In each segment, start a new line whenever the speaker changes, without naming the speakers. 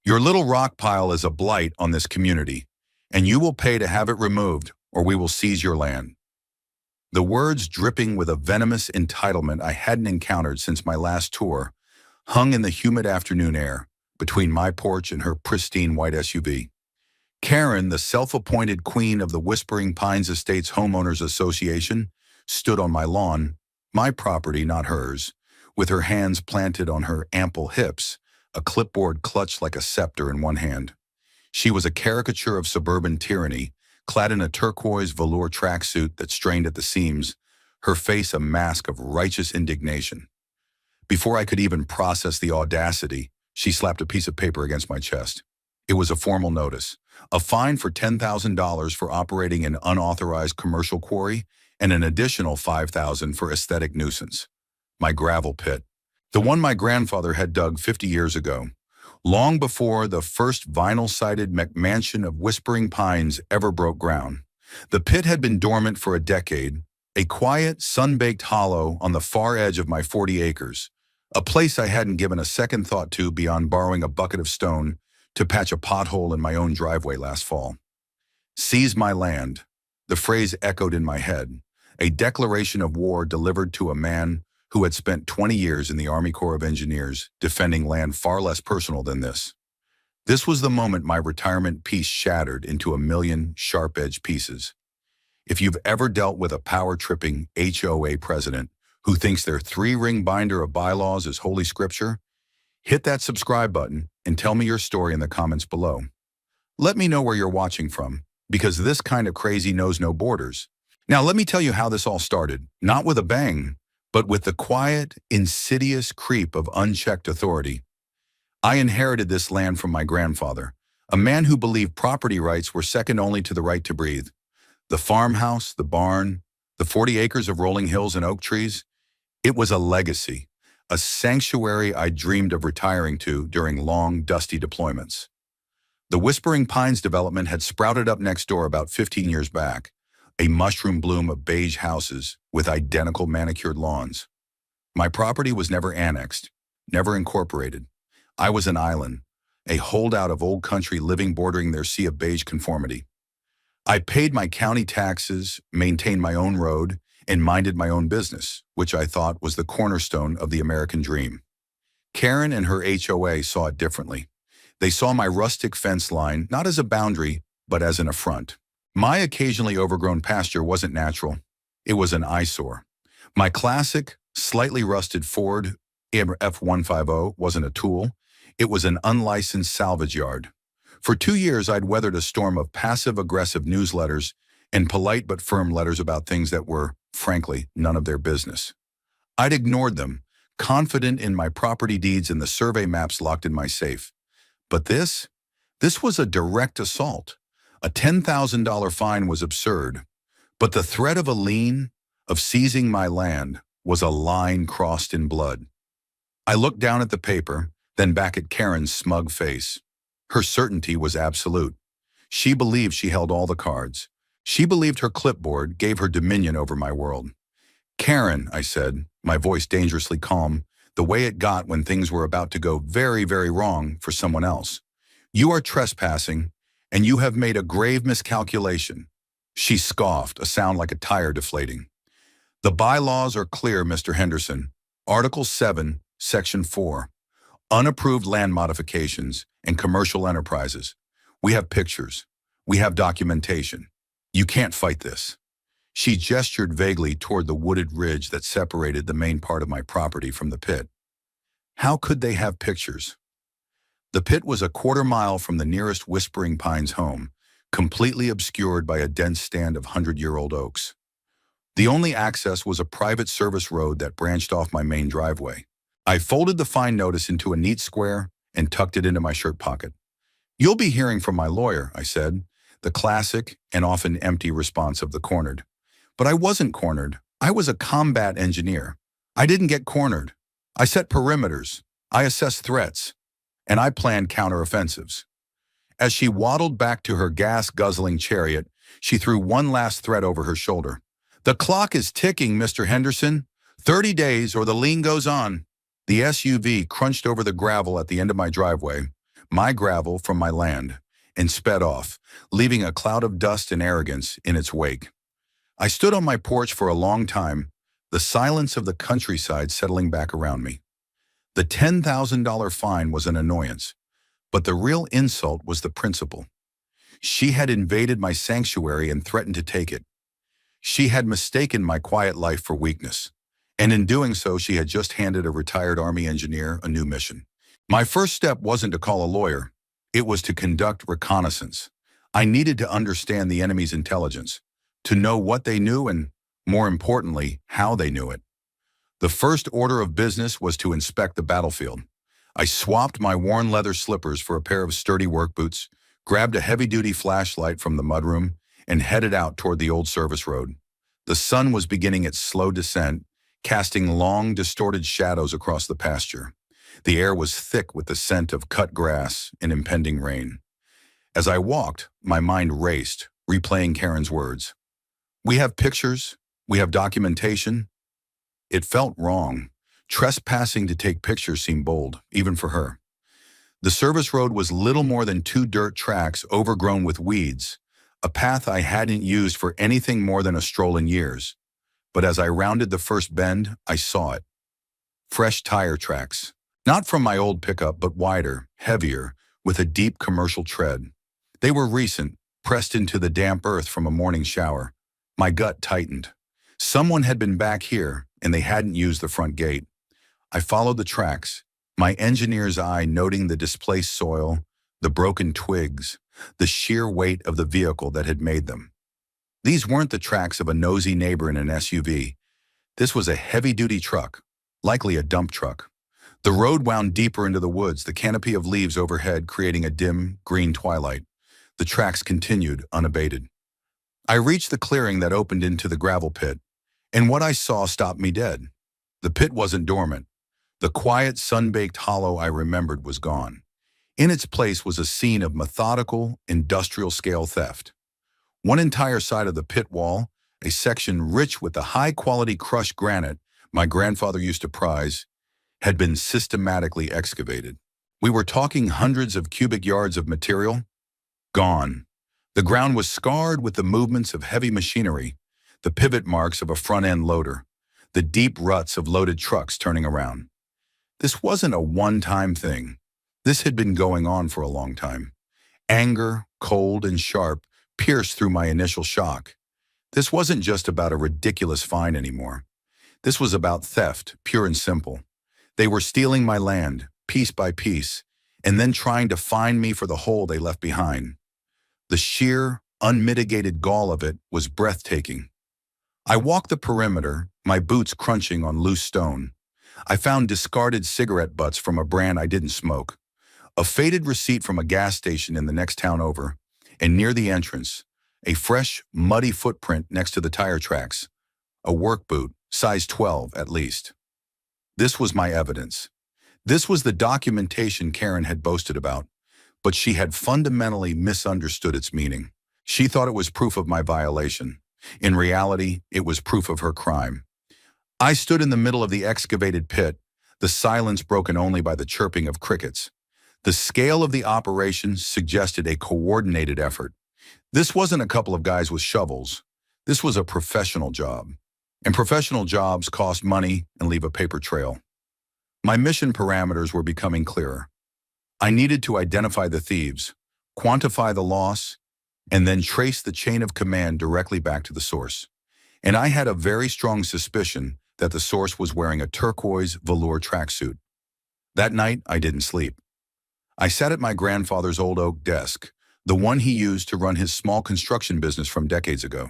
Your little rock pile is a blight on this community, and you will pay to have it removed, or we will seize your land." The words, dripping with a venomous entitlement I hadn't encountered since my last tour, hung in the humid afternoon air between my porch and her pristine white SUV. Karen, the self-appointed queen of the Whispering Pines Estates Homeowners Association, stood on my lawn, my property, not hers, with her hands planted on her ample hips, a clipboard clutched like a scepter in one hand. She was a caricature of suburban tyranny, clad in a turquoise velour tracksuit that strained at the seams, her face a mask of righteous indignation. Before I could even process the audacity, she slapped a piece of paper against my chest. It was a formal notice, a fine for $10,000 for operating an unauthorized commercial quarry, and an additional $5,000 for aesthetic nuisance. My gravel pit, the one my grandfather had dug 50 years ago, long before the first vinyl-sided McMansion of Whispering Pines ever broke ground. The pit had been dormant for a decade, a quiet, sun-baked hollow on the far edge of my 40 acres, a place I hadn't given a second thought to beyond borrowing a bucket of stone to patch a pothole in my own driveway last fall. "Seize my land," the phrase echoed in my head, a declaration of war delivered to a man who had spent 20 years in the Army Corps of Engineers defending land far less personal than this. This was the moment my retirement piece shattered into a million sharp-edged pieces. If you've ever dealt with a power-tripping HOA president who thinks their three-ring binder of bylaws is holy scripture, hit that subscribe button and tell me your story in the comments below. Let me know where you're watching from, because this kind of crazy knows no borders. Now let me tell you how this all started, not with a bang, but with the quiet, insidious creep of unchecked authority. I inherited this land from my grandfather, a man who believed property rights were second only to the right to breathe. The farmhouse, the barn, the 40 acres of rolling hills and oak trees, it was a legacy, a sanctuary I dreamed of retiring to during long, dusty deployments. The Whispering Pines development had sprouted up next door about 15 years back, a mushroom bloom of beige houses with identical manicured lawns. My property was never annexed, never incorporated. I was an island, a holdout of old country living bordering their sea of beige conformity. I paid my county taxes, maintained my own road, and minded my own business, which I thought was the cornerstone of the American dream. Karen and her HOA saw it differently. They saw my rustic fence line not as a boundary, but as an affront. My occasionally overgrown pasture wasn't natural. It was an eyesore. My classic, slightly rusted Ford F-150 wasn't a tool. It was an unlicensed salvage yard. For 2 years, I'd weathered a storm of passive-aggressive newsletters and polite but firm letters about things that were, frankly, none of their business. I'd ignored them, confident in my property deeds and the survey maps locked in my safe. But this was a direct assault. A $10,000 fine was absurd, but the threat of a lien, of seizing my land, was a line crossed in blood. I looked down at the paper, then back at Karen's smug face. Her certainty was absolute. She believed she held all the cards. She believed her clipboard gave her dominion over my world. "Karen," I said, my voice dangerously calm, the way it got when things were about to go very, very wrong for someone else. "You are trespassing, and you have made a grave miscalculation." She scoffed, a sound like a tire deflating. "The bylaws are clear, Mr. Henderson. Article 7, Section 4. Unapproved land modifications and commercial enterprises. We have pictures. We have documentation. You can't fight this." She gestured vaguely toward the wooded ridge that separated the main part of my property from the pit. How could they have pictures? The pit was a quarter-mile from the nearest Whispering Pines home, completely obscured by a dense stand of 100-year-old oaks. The only access was a private service road that branched off my main driveway. I folded the fine notice into a neat square and tucked it into my shirt pocket. "You'll be hearing from my lawyer," I said, the classic and often empty response of the cornered. But I wasn't cornered. I was a combat engineer. I didn't get cornered. I set perimeters. I assessed threats. And I planned counteroffensives. As she waddled back to her gas-guzzling chariot, she threw one last threat over her shoulder. "The clock is ticking, Mr. Henderson. 30 days or the lien goes on." The SUV crunched over the gravel at the end of my driveway, my gravel from my land, and sped off, leaving a cloud of dust and arrogance in its wake. I stood on my porch for a long time, the silence of the countryside settling back around me. The $10,000 fine was an annoyance, but the real insult was the principle. She had invaded my sanctuary and threatened to take it. She had mistaken my quiet life for weakness, and in doing so, she had just handed a retired Army engineer a new mission. My first step wasn't to call a lawyer. It was to conduct reconnaissance. I needed to understand the enemy's intelligence, to know what they knew and, more importantly, how they knew it. The first order of business was to inspect the battlefield. I swapped my worn leather slippers for a pair of sturdy work boots, grabbed a heavy-duty flashlight from the mudroom, and headed out toward the old service road. The sun was beginning its slow descent, casting long, distorted shadows across the pasture. The air was thick with the scent of cut grass and impending rain. As I walked, my mind raced, replaying Karen's words. We have pictures, we have documentation. It felt wrong. Trespassing to take pictures seemed bold, even for her. The service road was little more than 2 dirt tracks overgrown with weeds, a path I hadn't used for anything more than a stroll in years. But as I rounded the first bend, I saw it. Fresh tire tracks. Not from my old pickup, but wider, heavier, with a deep commercial tread. They were recent, pressed into the damp earth from a morning shower. My gut tightened. Someone had been back here, and they hadn't used the front gate. I followed the tracks, my engineer's eye noting the displaced soil, the broken twigs, the sheer weight of the vehicle that had made them. These weren't the tracks of a nosy neighbor in an SUV. This was a heavy-duty truck, likely a dump truck. The road wound deeper into the woods, the canopy of leaves overhead creating a dim, green twilight. The tracks continued unabated. I reached the clearing that opened into the gravel pit, and what I saw stopped me dead. The pit wasn't dormant. The quiet, sun-baked hollow I remembered was gone. In its place was a scene of methodical, industrial-scale theft. One entire side of the pit wall, a section rich with the high-quality crushed granite my grandfather used to prize, had been systematically excavated. We were talking hundreds of cubic yards of material. Gone. The ground was scarred with the movements of heavy machinery, the pivot marks of a front-end loader, the deep ruts of loaded trucks turning around. This wasn't a one-time thing. This had been going on for a long time. Anger, cold and sharp, pierced through my initial shock. This wasn't just about a ridiculous fine anymore. This was about theft, pure and simple. They were stealing my land, piece by piece, and then trying to find me for the hole they left behind. The sheer, unmitigated gall of it was breathtaking. I walked the perimeter, my boots crunching on loose stone. I found discarded cigarette butts from a brand I didn't smoke, a faded receipt from a gas station in the next town over, and near the entrance, a fresh, muddy footprint next to the tire tracks, a work boot, size 12 at least. This was my evidence. This was the documentation Karen had boasted about, but she had fundamentally misunderstood its meaning. She thought it was proof of my violation. In reality, it was proof of her crime. I stood in the middle of the excavated pit, the silence broken only by the chirping of crickets. The scale of the operation suggested a coordinated effort. This wasn't a couple of guys with shovels. This was a professional job. And professional jobs cost money and leave a paper trail. My mission parameters were becoming clearer. I needed to identify the thieves, quantify the loss, and then trace the chain of command directly back to the source. And I had a very strong suspicion that the source was wearing a turquoise velour tracksuit. That night, I didn't sleep. I sat at my grandfather's old oak desk, the one he used to run his small construction business from decades ago.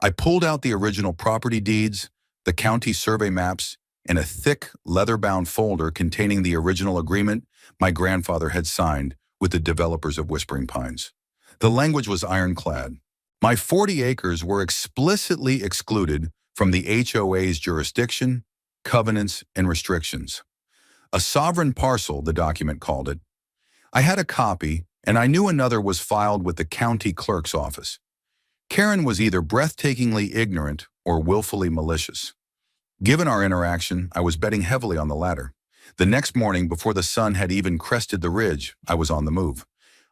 I pulled out the original property deeds, the county survey maps, and a thick, leather-bound folder containing the original agreement my grandfather had signed with the developers of Whispering Pines. The language was ironclad. My 40 acres were explicitly excluded from the HOA's jurisdiction, covenants, and restrictions. A sovereign parcel, the document called it. I had a copy, and I knew another was filed with the county clerk's office. Karen was either breathtakingly ignorant or willfully malicious. Given our interaction, I was betting heavily on the latter. The next morning, before the sun had even crested the ridge, I was on the move.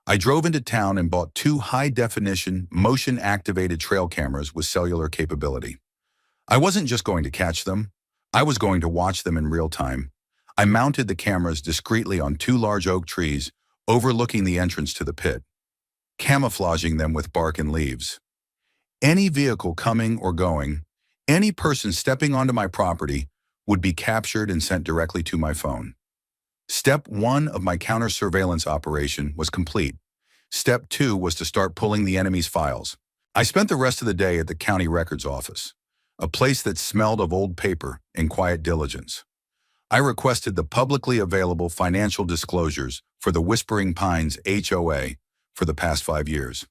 I drove into town and bought 2 high-definition, motion-activated trail cameras with cellular capability. I wasn't just going to catch them. I was going to watch them in real time. I mounted the cameras discreetly on 2 large oak trees, overlooking the entrance to the pit, camouflaging them with bark and leaves. Any vehicle coming or going, any person stepping onto my property would be captured and sent directly to my phone. Step 1 of my counter-surveillance operation was complete. Step 2 was to start pulling the enemy's files. I spent the rest of the day at the county records office, a place that smelled of old paper and quiet diligence. I requested the publicly available financial disclosures for the Whispering Pines HOA for the past 5 years.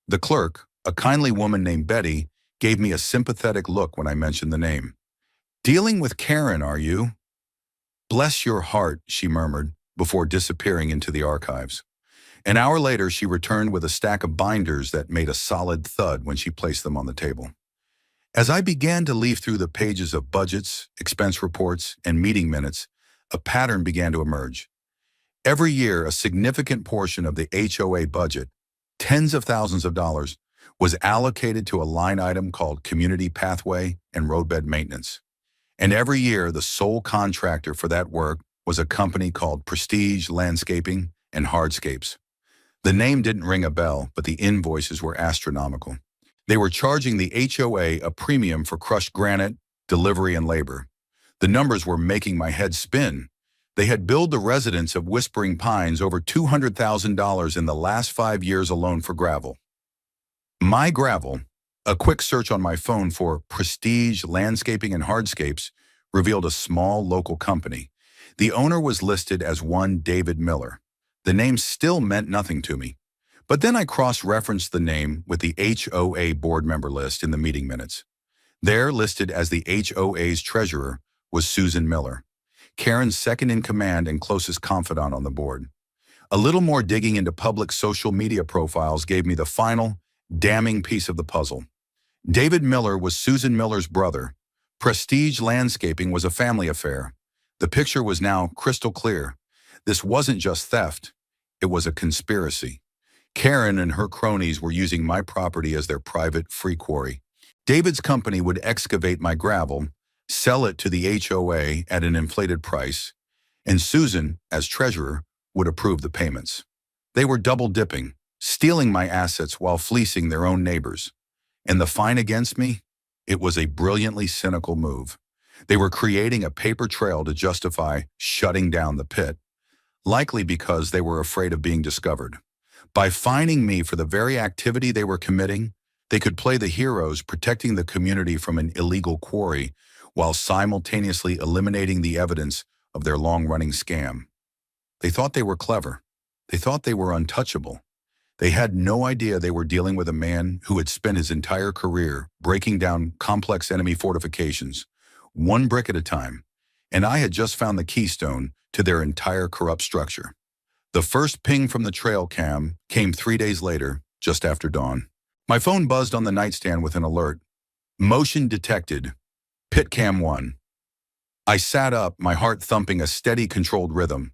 The clerk, a kindly woman named Betty, gave me a sympathetic look when I mentioned the name. "Dealing with Karen, are you?" "Bless your heart," she murmured, before disappearing into the archives. An hour later, she returned with a stack of binders that made a solid thud when she placed them on the table. As I began to leaf through the pages of budgets, expense reports, and meeting minutes, a pattern began to emerge. Every year, a significant portion of the HOA budget, tens of thousands of dollars, was allocated to a line item called community pathway and roadbed maintenance. And every year, the sole contractor for that work was a company called Prestige Landscaping and Hardscapes. The name didn't ring a bell, but the invoices were astronomical. They were charging the HOA a premium for crushed granite, delivery, and labor. The numbers were making my head spin. They had billed the residents of Whispering Pines over $200,000 in the last 5 years alone for gravel. My gravel, a quick search on my phone for Prestige Landscaping and Hardscapes, revealed a small local company. The owner was listed as one David Miller. The name still meant nothing to me. But then I cross-referenced the name with the HOA board member list in the meeting minutes. There, listed as the HOA's treasurer, was Susan Miller, Karen's second-in-command and closest confidant on the board. A little more digging into public social media profiles gave me the final, damning piece of the puzzle. David Miller was Susan Miller's brother. Prestige Landscaping was a family affair. The picture was now crystal clear. This wasn't just theft. It was a conspiracy. Karen and her cronies were using my property as their private free quarry. David's company would excavate my gravel, sell it to the HOA at an inflated price, and Susan, as treasurer, would approve the payments. They were double-dipping, stealing my assets while fleecing their own neighbors. And the fine against me? It was a brilliantly cynical move. They were creating a paper trail to justify shutting down the pit, likely because they were afraid of being discovered. By fining me for the very activity they were committing, they could play the heroes protecting the community from an illegal quarry while simultaneously eliminating the evidence of their long-running scam. They thought they were clever. They thought they were untouchable. They had no idea they were dealing with a man who had spent his entire career breaking down complex enemy fortifications, one brick at a time, and I had just found the keystone to their entire corrupt structure. The first ping from the trail cam came 3 days later, just after dawn. My phone buzzed on the nightstand with an alert. Motion detected. Pit cam 1. I sat up, my heart thumping a steady, controlled rhythm.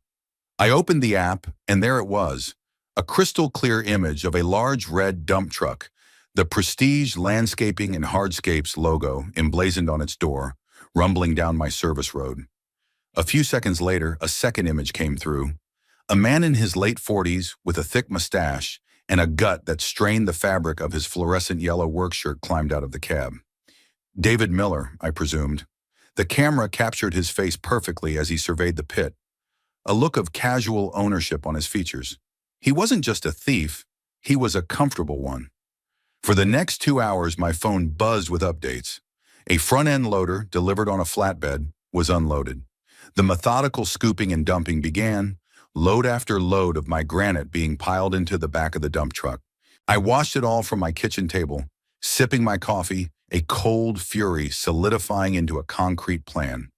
I opened the app, and there it was, a crystal-clear image of a large red dump truck, the Prestige Landscaping and Hardscapes logo emblazoned on its door, rumbling down my service road. A few seconds later, a second image came through. A man in his late 40s with a thick mustache and a gut that strained the fabric of his fluorescent yellow work shirt climbed out of the cab. David Miller, I presumed. The camera captured his face perfectly as he surveyed the pit, a look of casual ownership on his features. He wasn't just a thief, he was a comfortable one. For the next 2 hours, my phone buzzed with updates. A front-end loader, delivered on a flatbed, was unloaded. The methodical scooping and dumping began, load after load of my granite being piled into the back of the dump truck. I watched it all from my kitchen table, sipping my coffee, a cold fury solidifying into a concrete plan.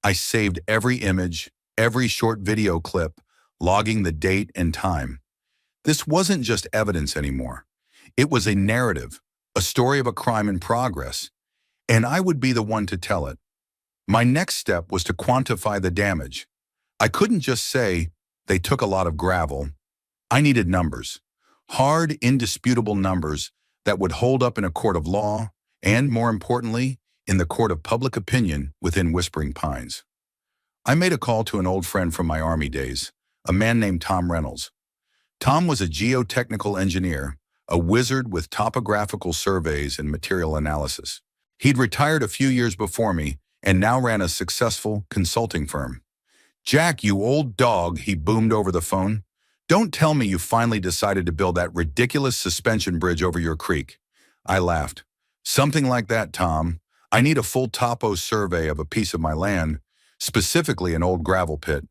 I saved every image, every short video clip, logging the date and time. This wasn't just evidence anymore. It was a narrative, a story of a crime in progress, and I would be the one to tell it. My next step was to quantify the damage, I couldn't just say they took a lot of gravel. I needed numbers. Hard, indisputable numbers that would hold up in a court of law and, more importantly, in the court of public opinion within Whispering Pines. I made a call to an old friend from my Army days, a man named Tom Reynolds. Tom was a geotechnical engineer, a wizard with topographical surveys and material analysis. He'd retired a few years before me and now ran a successful consulting firm. "Jack, you old dog," he boomed over the phone. "Don't tell me you finally decided to build that ridiculous suspension bridge over your creek." I laughed. "Something like that, Tom. I need a full topo survey of a piece of my land, specifically an old gravel pit.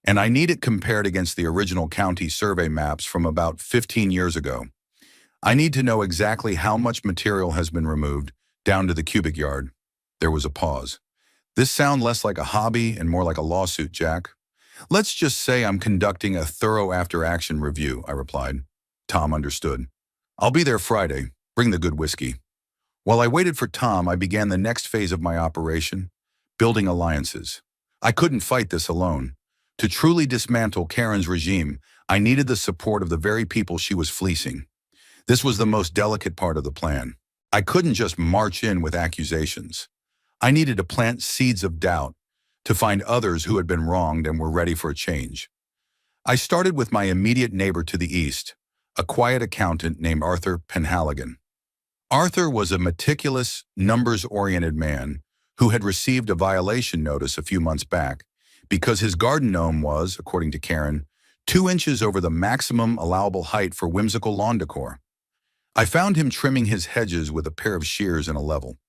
And I need it compared against the original county survey maps from about 15 years ago. I need to know exactly how much material has been removed, down to the cubic yard." There was a pause. "This sounds less like a hobby and more like a lawsuit, Jack." "Let's just say I'm conducting a thorough after-action review," I replied. Tom understood. "I'll be there Friday. Bring the good whiskey." While I waited for Tom, I began the next phase of my operation, building alliances. I couldn't fight this alone. To truly dismantle Karen's regime, I needed the support of the very people she was fleecing. This was the most delicate part of the plan. I couldn't just march in with accusations. I needed to plant seeds of doubt, to find others who had been wronged and were ready for a change. I started with my immediate neighbor to the east, a quiet accountant named Arthur Penhaligon. Arthur was a meticulous, numbers-oriented man who had received a violation notice a few months back because his garden gnome was, according to Karen, 2 inches over the maximum allowable height for whimsical lawn decor. I found him trimming his hedges with a pair of shears and a level.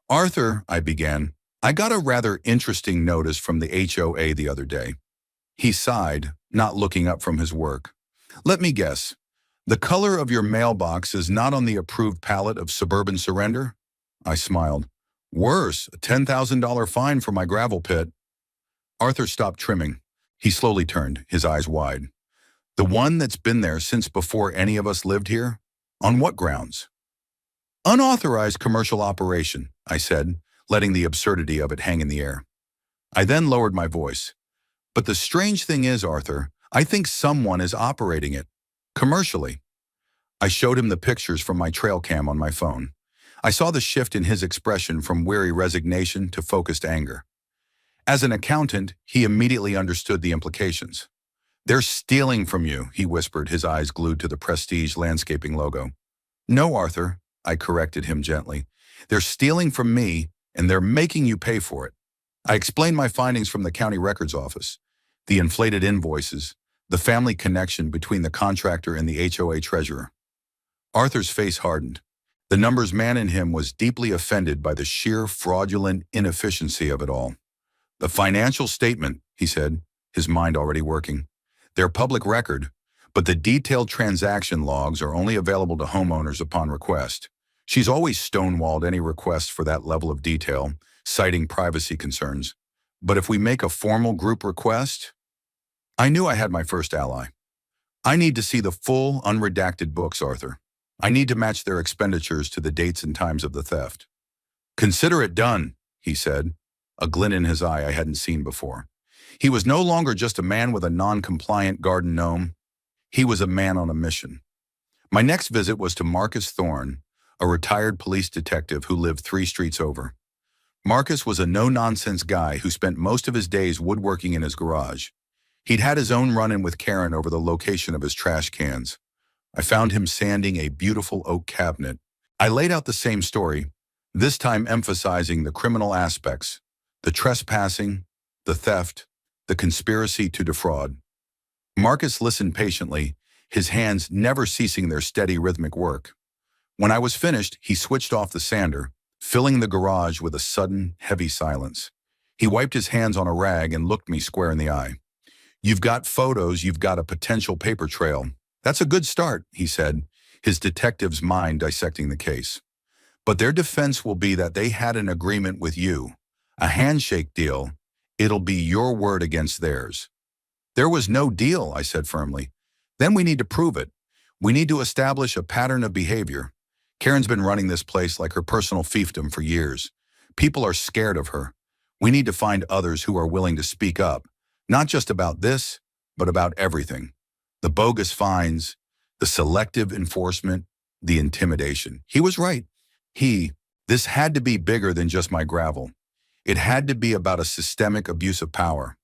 "Arthur," I began, "I got a rather interesting notice from the HOA the other day." He sighed, not looking up from his work. "Let me guess. The color of your mailbox is not on the approved palette of suburban surrender?" I smiled. "Worse, a $10,000 fine for my gravel pit." Arthur stopped trimming. He slowly turned, his eyes wide. "The one that's been there since before any of us lived here? On what grounds?" "Unauthorized commercial operation," I said, letting the absurdity of it hang in the air. I then lowered my voice. "But the strange thing is, Arthur, I think someone is operating it. Commercially." I showed him the pictures from my trail cam on my phone. I saw the shift in his expression from weary resignation to focused anger. As an accountant, he immediately understood the implications. "They're stealing from you," he whispered, his eyes glued to the Prestige landscaping logo. "No, Arthur," I corrected him gently. "They're stealing from me, and they're making you pay for it." I explained my findings from the county records office, the inflated invoices, the family connection between the contractor and the HOA treasurer. Arthur's face hardened. The numbers man in him was deeply offended by the sheer fraudulent inefficiency of it all. "The financial statement," he said, his mind already working. "They're public record, but the detailed transaction logs are only available to homeowners upon request." She's always stonewalled any requests for that level of detail, citing privacy concerns. "But if we make a formal group request?" I knew I had my first ally. "I need to see the full, unredacted books, Arthur. I need to match their expenditures to the dates and times of the theft." "Consider it done," he said, a glint in his eye I hadn't seen before. He was no longer just a man with a non-compliant garden gnome. He was a man on a mission. My next visit was to Marcus Thorne, a retired police detective who lived 3 streets over. Marcus was a no-nonsense guy who spent most of his days woodworking in his garage. He'd had his own run-in with Karen over the location of his trash cans. I found him sanding a beautiful oak cabinet. I laid out the same story, this time emphasizing the criminal aspects, the trespassing, the theft, the conspiracy to defraud. Marcus listened patiently, his hands never ceasing their steady rhythmic work. When I was finished, he switched off the sander, filling the garage with a sudden, heavy silence. He wiped his hands on a rag and looked me square in the eye. "You've got photos, you've got a potential paper trail. That's a good start," he said, his detective's mind dissecting the case. "But their defense will be that they had an agreement with you, a handshake deal. It'll be your word against theirs." "There was no deal," I said firmly. "Then we need to prove it. We need to establish a pattern of behavior. Karen's been running this place like her personal fiefdom for years. People are scared of her. We need to find others who are willing to speak up, Not just about this, but about everything. The bogus fines, the selective enforcement, the intimidation. He was right. This had to be bigger than just my gravel. It had to be about a systemic abuse of power.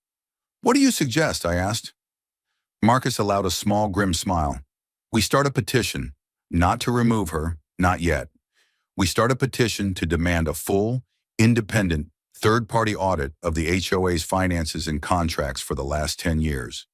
What do you suggest? I asked. Marcus allowed a small, grim smile. We start a petition, not to remove her, not yet. We start a petition to demand a full, independent, third-party audit of the HOA's finances and contracts for the last 10 years.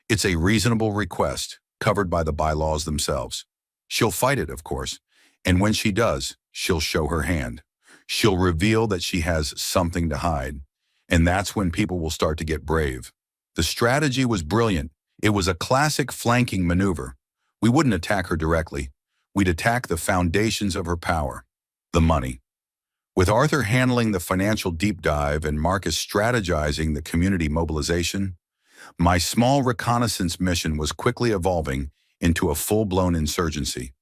It's a reasonable request, covered by the bylaws themselves. She'll fight it, of course, and when she does, she'll show her hand. She'll reveal that she has something to hide, and that's when people will start to get brave. The strategy was brilliant. It was a classic flanking maneuver. We wouldn't attack her directly. We'd attack the foundations of her power, the money. With Arthur handling the financial deep dive and Marcus strategizing the community mobilization, my small reconnaissance mission was quickly evolving into a full-blown insurgency.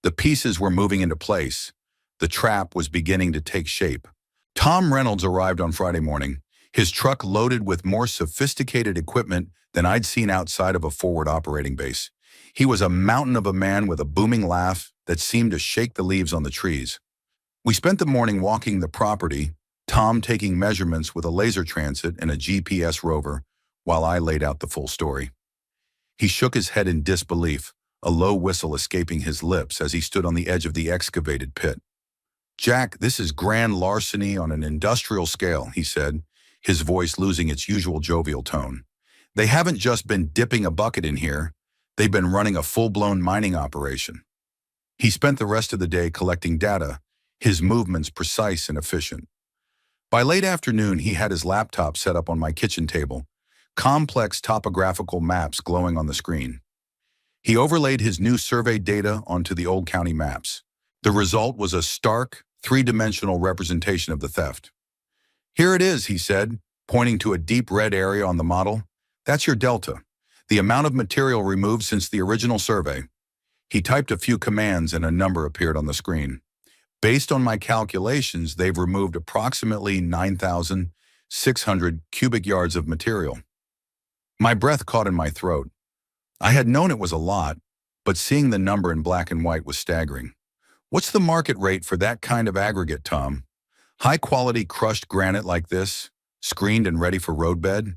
The pieces were moving into place. The trap was beginning to take shape. Tom Reynolds arrived on Friday morning, his truck loaded with more sophisticated equipment than I'd seen outside of a forward operating base. He was a mountain of a man with a booming laugh that seemed to shake the leaves on the trees. We spent the morning walking the property, Tom taking measurements with a laser transit and a GPS rover, while I laid out the full story. He shook his head in disbelief, a low whistle escaping his lips as he stood on the edge of the excavated pit. "Jack, this is grand larceny on an industrial scale," he said, his voice losing its usual jovial tone. "They haven't just been dipping a bucket in here, they've been running a full-blown mining operation." He spent the rest of the day collecting data, his movements precise and efficient. By late afternoon, he had his laptop set up on my kitchen table, complex topographical maps glowing on the screen. He overlaid his new survey data onto the old county maps. The result was a stark, three-dimensional representation of the theft. "Here it is," he said, pointing to a deep red area on the model. "That's your delta, the amount of material removed since the original survey." He typed a few commands and a number appeared on the screen. "Based on my calculations, they've removed approximately 9,600 cubic yards of material." My breath caught in my throat. I had known it was a lot, but seeing the number in black and white was staggering. "What's the market rate for that kind of aggregate, Tom? High-quality crushed granite like this, screened and ready for roadbed?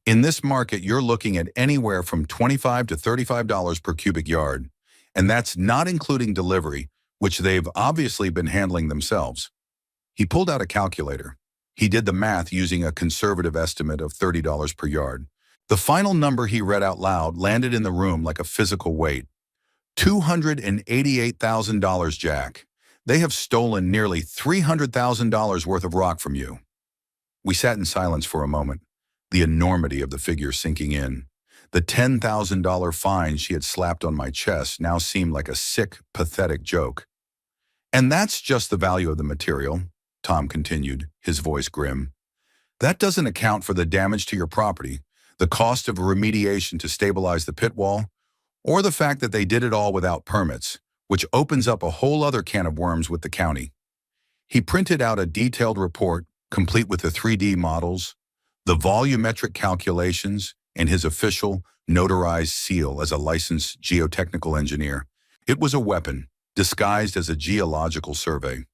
In this market, you're looking at anywhere from $25 to $35 per cubic yard, and that's not including delivery, which they've obviously been handling themselves." He pulled out a calculator. He did the math using a conservative estimate of $30 per yard. The final number he read out loud landed in the room like a physical weight. $288,000, Jack. They have stolen nearly $300,000 worth of rock from you. We sat in silence for a moment, the enormity of the figure sinking in. The $10,000 fine she had slapped on my chest now seemed like a sick, pathetic joke. "And that's just the value of the material," Tom continued, his voice grim. "That doesn't account for the damage to your property, the cost of remediation to stabilize the pit wall, or the fact that they did it all without permits, which opens up a whole other can of worms with the county." He printed out a detailed report, complete with the 3D models, the volumetric calculations, and his official, notarized seal as a licensed geotechnical engineer. It was a weapon, disguised as a geological survey.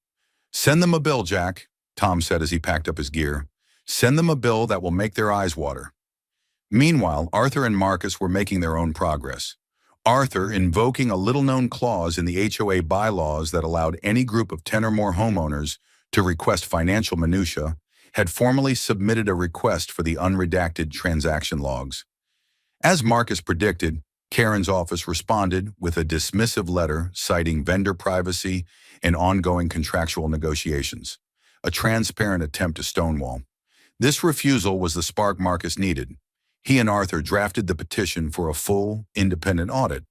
"Send them a bill, Jack," Tom said as he packed up his gear. "Send them a bill that will make their eyes water." Meanwhile, Arthur and Marcus were making their own progress. Arthur invoking a little-known clause in the HOA bylaws that allowed any group of 10 or more homeowners to request financial minutia, had formally submitted a request for the unredacted transaction logs. As Marcus predicted, Karen's office responded with a dismissive letter citing vendor privacy and ongoing contractual negotiations, a transparent attempt to stonewall. This refusal was the spark Marcus needed. He and Arthur drafted the petition for a full, independent audit.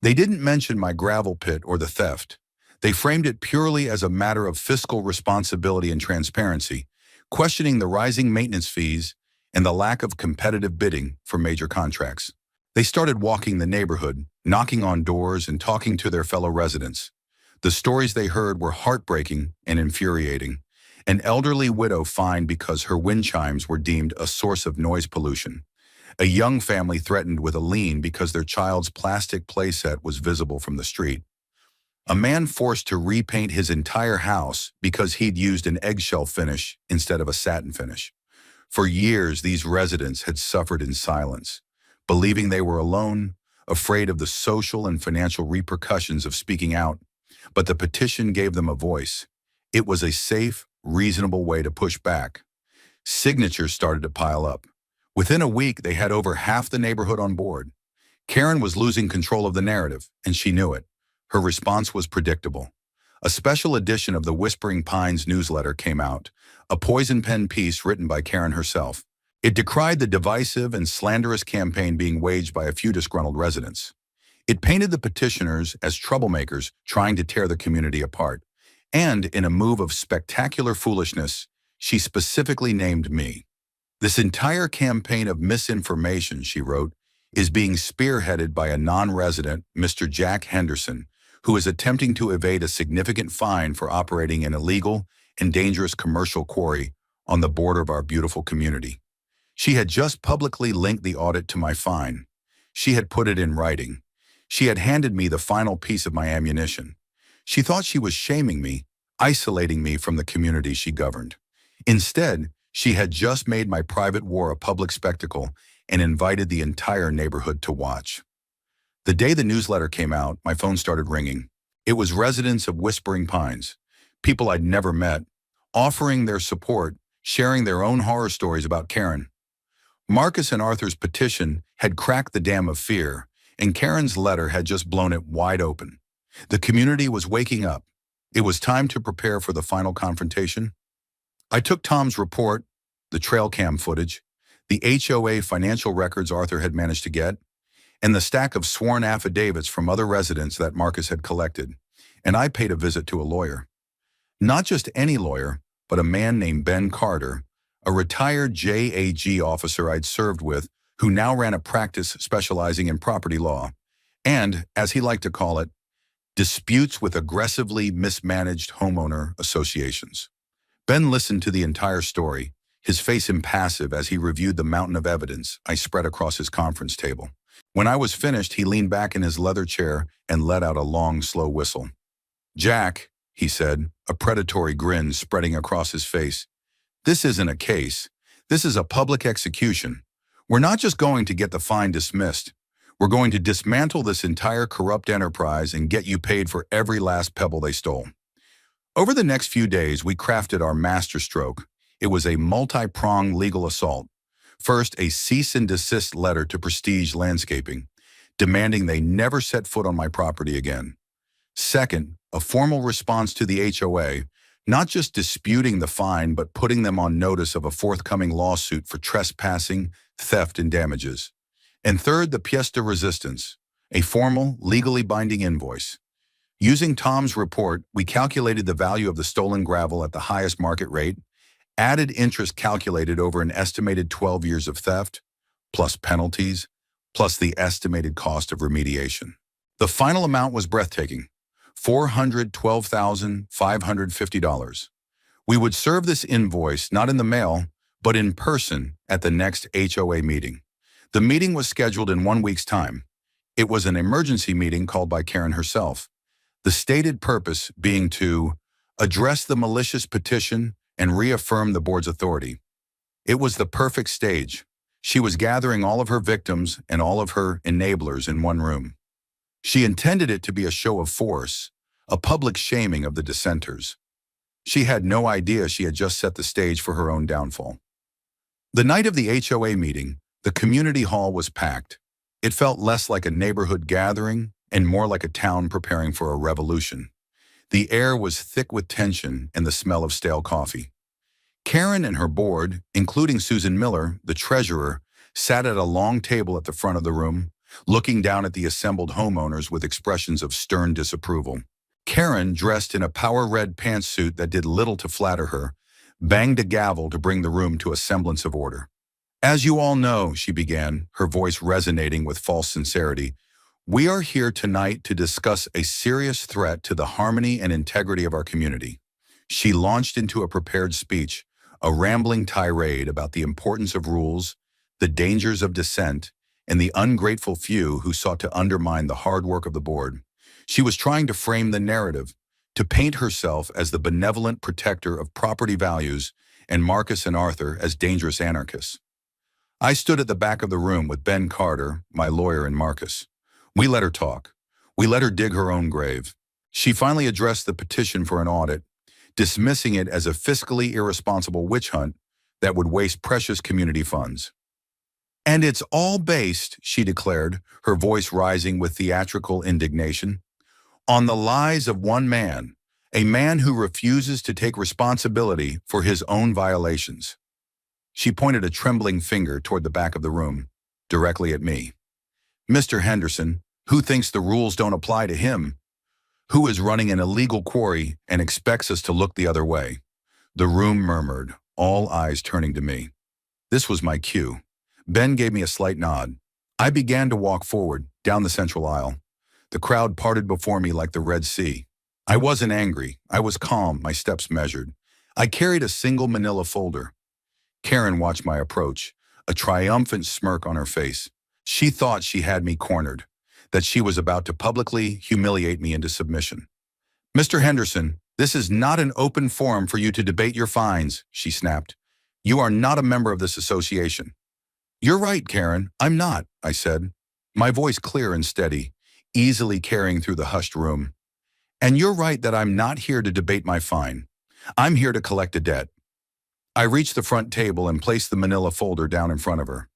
They didn't mention my gravel pit or the theft. They framed it purely as a matter of fiscal responsibility and transparency, questioning the rising maintenance fees and the lack of competitive bidding for major contracts. They started walking the neighborhood, knocking on doors and talking to their fellow residents. The stories they heard were heartbreaking and infuriating. An elderly widow fined because her wind chimes were deemed a source of noise pollution. A young family threatened with a lien because their child's plastic playset was visible from the street. A man forced to repaint his entire house because he'd used an eggshell finish instead of a satin finish. For years, these residents had suffered in silence, believing they were alone, afraid of the social and financial repercussions of speaking out. But the petition gave them a voice. It was a safe, reasonable way to push back. Signatures started to pile up. Within a week, they had over half the neighborhood on board. Karen was losing control of the narrative, and she knew it. Her response was predictable. A special edition of the Whispering Pines newsletter came out, a poison pen piece written by Karen herself. It decried the divisive and slanderous campaign being waged by a few disgruntled residents. It painted the petitioners as troublemakers trying to tear the community apart. And in a move of spectacular foolishness, she specifically named me. This entire campaign of misinformation, she wrote, is being spearheaded by a non-resident, Mr. Jack Henderson, who is attempting to evade a significant fine for operating an illegal and dangerous commercial quarry on the border of our beautiful community. She had just publicly linked the audit to my fine. She had put it in writing. She had handed me the final piece of my ammunition. She thought she was shaming me, isolating me from the community she governed. Instead, she had just made my private war a public spectacle and invited the entire neighborhood to watch. The day the newsletter came out, my phone started ringing. It was residents of Whispering Pines, people I'd never met, offering their support, sharing their own horror stories about Karen. Marcus and Arthur's petition had cracked the dam of fear, and Karen's letter had just blown it wide open. The community was waking up. It was time to prepare for the final confrontation. I took Tom's report, the trail cam footage, the HOA financial records Arthur had managed to get, and the stack of sworn affidavits from other residents that Marcus had collected, and I paid a visit to a lawyer. Not just any lawyer, but a man named Ben Carter, a retired JAG officer I'd served with, who now ran a practice specializing in property law, and, as he liked to call it, disputes with aggressively mismanaged homeowner associations. Ben listened to the entire story, his face impassive as he reviewed the mountain of evidence I spread across his conference table. When I was finished, he leaned back in his leather chair and let out a long, slow whistle. "Jack," he said, a predatory grin spreading across his face, "this isn't a case. This is a public execution. We're not just going to get the fine dismissed. We're going to dismantle this entire corrupt enterprise and get you paid for every last pebble they stole." Over the next few days, we crafted our masterstroke. It was a multi-pronged legal assault. First, a cease and desist letter to Prestige Landscaping, demanding they never set foot on my property again. Second, a formal response to the HOA, not just disputing the fine, but putting them on notice of a forthcoming lawsuit for trespassing, theft, and damages. And third, the pièce de résistance, a formal, legally binding invoice. Using Tom's report, we calculated the value of the stolen gravel at the highest market rate, added interest calculated over an estimated 12 years of theft, plus penalties, plus the estimated cost of remediation. The final amount was breathtaking, $412,550. We would serve this invoice not in the mail, but in person at the next HOA meeting. The meeting was scheduled in 1 week's time. It was an emergency meeting called by Karen herself, the stated purpose being to address the malicious petition and reaffirm the board's authority. It was the perfect stage. She was gathering all of her victims and all of her enablers in one room. She intended it to be a show of force, a public shaming of the dissenters. She had no idea she had just set the stage for her own downfall. The night of the HOA meeting, the community hall was packed. It felt less like a neighborhood gathering and more like a town preparing for a revolution. The air was thick with tension and the smell of stale coffee. Karen and her board, including Susan Miller, the treasurer, sat at a long table at the front of the room, looking down at the assembled homeowners with expressions of stern disapproval. Karen, dressed in a power-red pantsuit that did little to flatter her, banged a gavel to bring the room to a semblance of order. "As you all know," she began, her voice resonating with false sincerity, "we are here tonight to discuss a serious threat to the harmony and integrity of our community." She launched into a prepared speech, a rambling tirade about the importance of rules, the dangers of dissent, and the ungrateful few who sought to undermine the hard work of the board. She was trying to frame the narrative, to paint herself as the benevolent protector of property values and Marcus and Arthur as dangerous anarchists. I stood at the back of the room with Ben Carter, my lawyer, and Marcus. We let her talk. We let her dig her own grave. She finally addressed the petition for an audit, dismissing it as a fiscally irresponsible witch hunt that would waste precious community funds. And it's all based, she declared, her voice rising with theatrical indignation, on the lies of one man, a man who refuses to take responsibility for his own violations. She pointed a trembling finger toward the back of the room, directly at me. Mr. Henderson, who thinks the rules don't apply to him? Who is running an illegal quarry and expects us to look the other way? The room murmured, all eyes turning to me. This was my cue. Ben gave me a slight nod. I began to walk forward, down the central aisle. The crowd parted before me like the Red Sea. I wasn't angry. I was calm, my steps measured. I carried a single manila folder. Karen watched my approach, a triumphant smirk on her face. She thought she had me cornered, that she was about to publicly humiliate me into submission. Mr. Henderson, this is not an open forum for you to debate your fines, she snapped. You are not a member of this association. You're right, Karen, I'm not, I said, my voice clear and steady, easily carrying through the hushed room. And you're right that I'm not here to debate my fine. I'm here to collect a debt. I reached the front table and placed the manila folder down in front of her.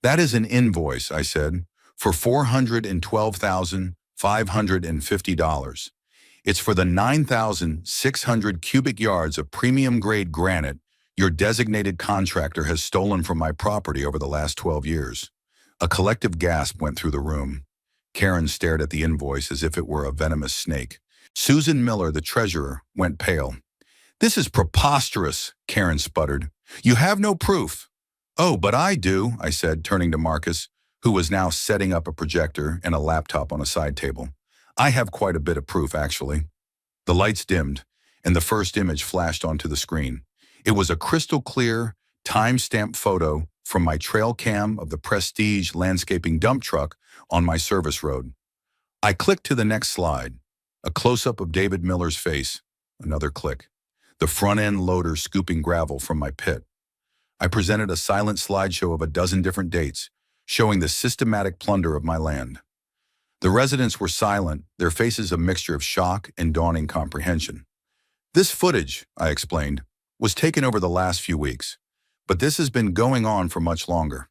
That is an invoice, I said, for $412,550. It's for the 9,600 cubic yards of premium-grade granite your designated contractor has stolen from my property over the last 12 years. A collective gasp went through the room. Karen stared at the invoice as if it were a venomous snake. Susan Miller, the treasurer, went pale. This is preposterous, Karen sputtered. You have no proof. Oh, but I do, I said, turning to Marcus, who was now setting up a projector and a laptop on a side table. I have quite a bit of proof, actually. The lights dimmed, and the first image flashed onto the screen. It was a crystal-clear, time-stamped photo from my trail cam of the Prestige landscaping dump truck on my service road. I clicked to the next slide. A close-up of David Miller's face. Another click. The front-end loader scooping gravel from my pit. I presented a silent slideshow of a dozen different dates, showing the systematic plunder of my land. The residents were silent, their faces a mixture of shock and dawning comprehension. This footage, I explained, was taken over the last few weeks, but this has been going on for much longer.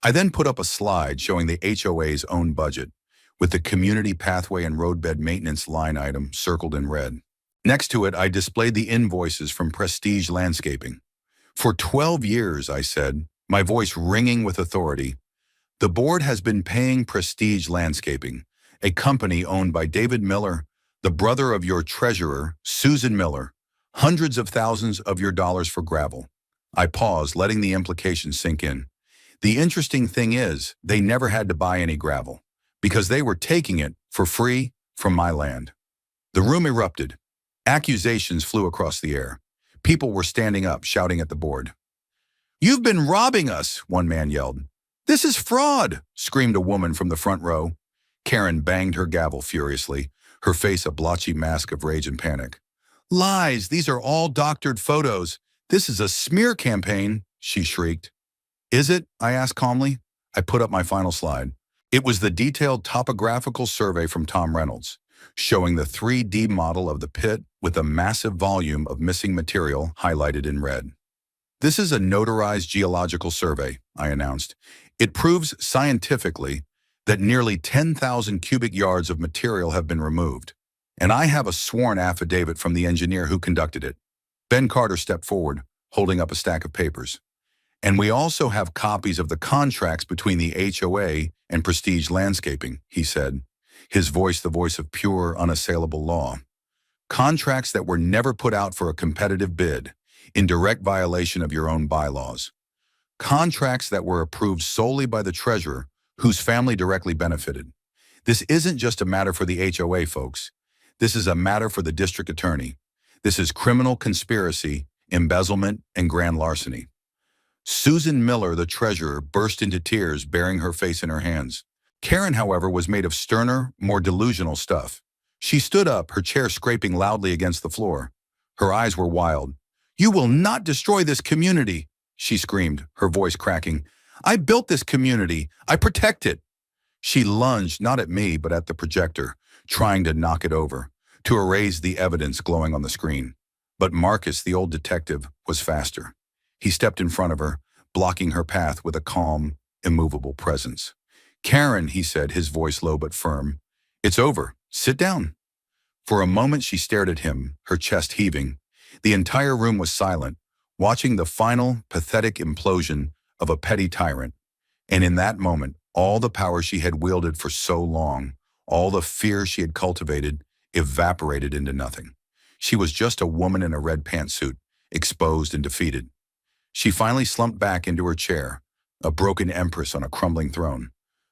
I then put up a slide showing the HOA's own budget, with the community pathway and roadbed maintenance line item circled in red. Next to it, I displayed the invoices from Prestige Landscaping. For 12 years, I said, my voice ringing with authority, the board has been paying Prestige Landscaping, a company owned by David Miller, the brother of your treasurer, Susan Miller, hundreds of thousands of your dollars for gravel. I paused, letting the implication sink in. The interesting thing is, they never had to buy any gravel, because they were taking it for free from my land. The room erupted. Accusations flew across the air. People were standing up, shouting at the board. You've been robbing us, one man yelled. This is fraud, screamed a woman from the front row. Karen banged her gavel furiously, her face a blotchy mask of rage and panic. Lies, these are all doctored photos. This is a smear campaign, she shrieked. Is it? I asked calmly. I put up my final slide. It was the detailed topographical survey from Tom Reynolds, showing the 3D model of the pit with a massive volume of missing material highlighted in red. This is a notarized geological survey, I announced. It proves scientifically that nearly 10,000 cubic yards of material have been removed, and I have a sworn affidavit from the engineer who conducted it. Ben Carter stepped forward, holding up a stack of papers. And we also have copies of the contracts between the HOA and Prestige Landscaping, he said, his voice the voice of pure, unassailable law. Contracts that were never put out for a competitive bid, in direct violation of your own bylaws. Contracts that were approved solely by the treasurer, whose family directly benefited. This isn't just a matter for the HOA, folks. This is a matter for the district attorney. This is criminal conspiracy, embezzlement, and grand larceny." Susan Miller, the treasurer, burst into tears, burying her face in her hands. Karen, however, was made of sterner, more delusional stuff. She stood up, her chair scraping loudly against the floor. Her eyes were wild. "You will not destroy this community," she screamed, her voice cracking. "I built this community. I protect it." She lunged not at me, but at the projector, trying to knock it over, to erase the evidence glowing on the screen. But Marcus, the old detective, was faster. He stepped in front of her, blocking her path with a calm, immovable presence. "Karen," he said, his voice low but firm, "it's over. Sit down." For a moment she stared at him, her chest heaving. The entire room was silent, watching the final, pathetic implosion of a petty tyrant. And in that moment, all the power she had wielded for so long, all the fear she had cultivated, evaporated into nothing. She was just a woman in a red pantsuit, exposed and defeated. She finally slumped back into her chair, a broken empress on a crumbling throne.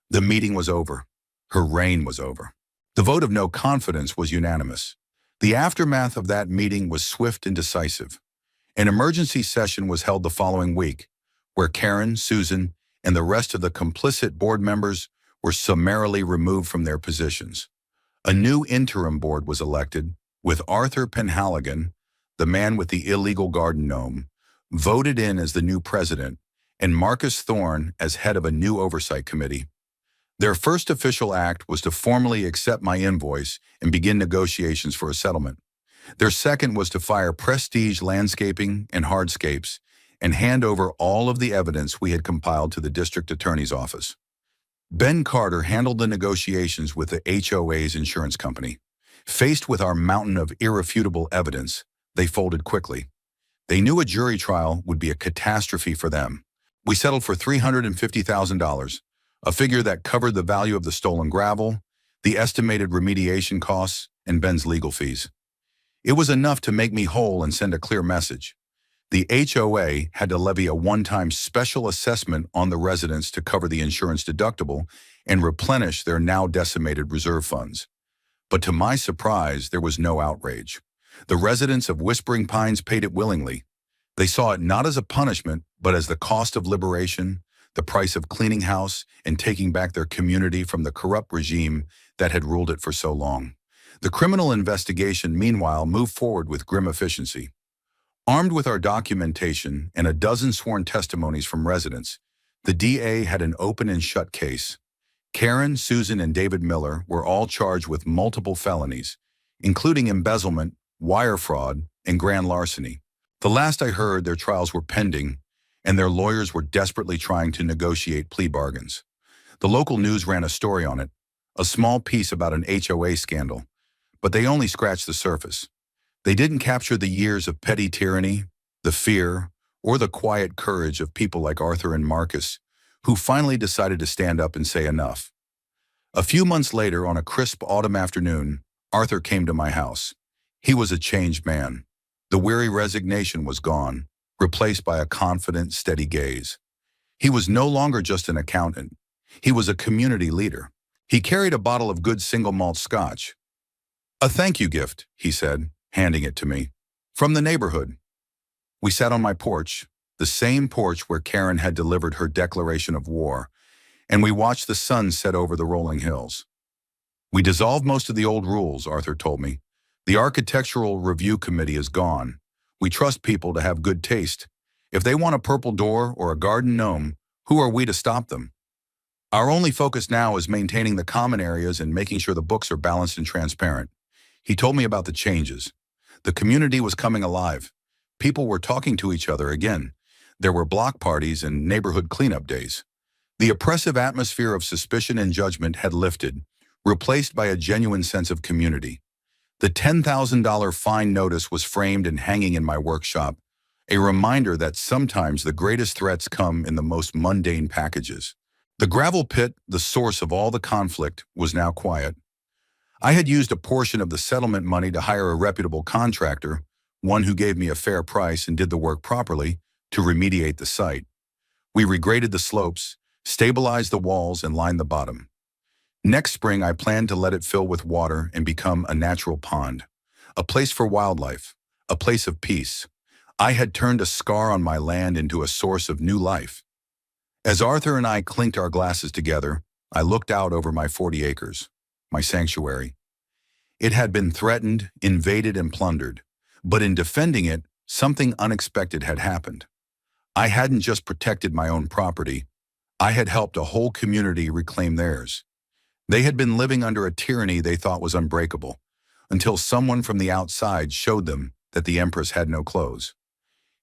The meeting was over. Her reign was over. The vote of no confidence was unanimous. The aftermath of that meeting was swift and decisive. An emergency session was held the following week, where Karen, Susan, and the rest of the complicit board members were summarily removed from their positions. A new interim board was elected, with Arthur Penhaligon, the man with the illegal garden gnome, voted in as the new president, and Marcus Thorne as head of a new oversight committee. Their first official act was to formally accept my invoice and begin negotiations for a settlement. Their second was to fire Prestige Landscaping and Hardscapes and hand over all of the evidence we had compiled to the district attorney's office. Ben Carter handled the negotiations with the HOA's insurance company. Faced with our mountain of irrefutable evidence, they folded quickly. They knew a jury trial would be a catastrophe for them. We settled for $350,000, a figure that covered the value of the stolen gravel, the estimated remediation costs, and Ben's legal fees. It was enough to make me whole and send a clear message. The HOA had to levy a one-time special assessment on the residents to cover the insurance deductible and replenish their now decimated reserve funds. But to my surprise, there was no outrage. The residents of Whispering Pines paid it willingly. They saw it not as a punishment, but as the cost of liberation, the price of cleaning house, and taking back their community from the corrupt regime that had ruled it for so long. The criminal investigation, meanwhile, moved forward with grim efficiency. Armed with our documentation and a dozen sworn testimonies from residents, the DA had an open and shut case. Karen, Susan, and David Miller were all charged with multiple felonies, including embezzlement, wire fraud, and grand larceny. The last I heard, their trials were pending, and their lawyers were desperately trying to negotiate plea bargains. The local news ran a story on it, a small piece about an HOA scandal, but they only scratched the surface. They didn't capture the years of petty tyranny, the fear, or the quiet courage of people like Arthur and Marcus, who finally decided to stand up and say enough. A few months later, on a crisp autumn afternoon, Arthur came to my house. He was a changed man. The weary resignation was gone, replaced by a confident, steady gaze. He was no longer just an accountant. He was a community leader. He carried a bottle of good single malt scotch. "A thank you gift," he said, handing it to me, "from the neighborhood." We sat on my porch, the same porch where Karen had delivered her declaration of war, and we watched the sun set over the rolling hills. "We dissolved most of the old rules," Arthur told me. "The Architectural Review Committee is gone. We trust people to have good taste. If they want a purple door or a garden gnome, who are we to stop them? Our only focus now is maintaining the common areas and making sure the books are balanced and transparent." He told me about the changes. The community was coming alive. People were talking to each other again. There were block parties and neighborhood cleanup days. The oppressive atmosphere of suspicion and judgment had lifted, replaced by a genuine sense of community. The $10,000 fine notice was framed and hanging in my workshop, a reminder that sometimes the greatest threats come in the most mundane packages. The gravel pit, the source of all the conflict, was now quiet. I had used a portion of the settlement money to hire a reputable contractor, one who gave me a fair price and did the work properly, to remediate the site. We regraded the slopes, stabilized the walls, and lined the bottom. Next spring, I planned to let it fill with water and become a natural pond, a place for wildlife, a place of peace. I had turned a scar on my land into a source of new life. As Arthur and I clinked our glasses together, I looked out over my 40 acres, my sanctuary. It had been threatened, invaded, and plundered, but in defending it, something unexpected had happened. I hadn't just protected my own property, I had helped a whole community reclaim theirs. They had been living under a tyranny they thought was unbreakable, until someone from the outside showed them that the Empress had no clothes.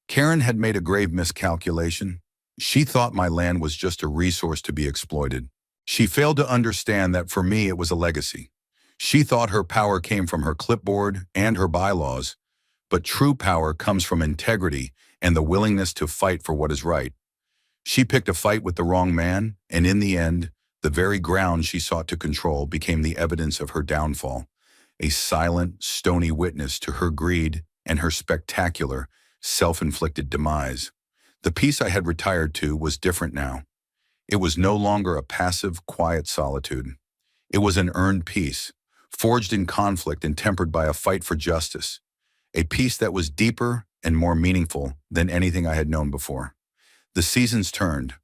Karen had made a grave miscalculation. She thought my land was just a resource to be exploited. She failed to understand that for me it was a legacy. She thought her power came from her clipboard and her bylaws, but true power comes from integrity and the willingness to fight for what is right. She picked a fight with the wrong man, and in the end, the very ground she sought to control became the evidence of her downfall, a silent, stony witness to her greed and her spectacular, self-inflicted demise. The peace I had retired to was different now. It was no longer a passive, quiet solitude. It was an earned peace, forged in conflict and tempered by a fight for justice, a peace that was deeper and more meaningful than anything I had known before. The seasons turned.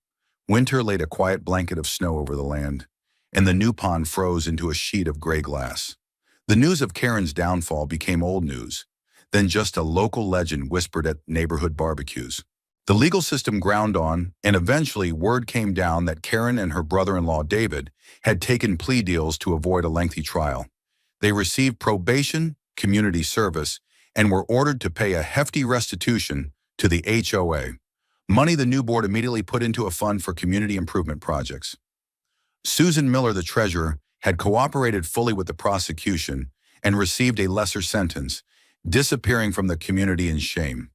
Winter laid a quiet blanket of snow over the land, and the new pond froze into a sheet of gray glass. The news of Karen's downfall became old news, then just a local legend whispered at neighborhood barbecues. The legal system ground on, and eventually word came down that Karen and her brother-in-law David had taken plea deals to avoid a lengthy trial. They received probation, community service, and were ordered to pay a hefty restitution to the HOA, money the new board immediately put into a fund for community improvement projects. Susan Miller, the treasurer, had cooperated fully with the prosecution and received a lesser sentence, disappearing from the community in shame.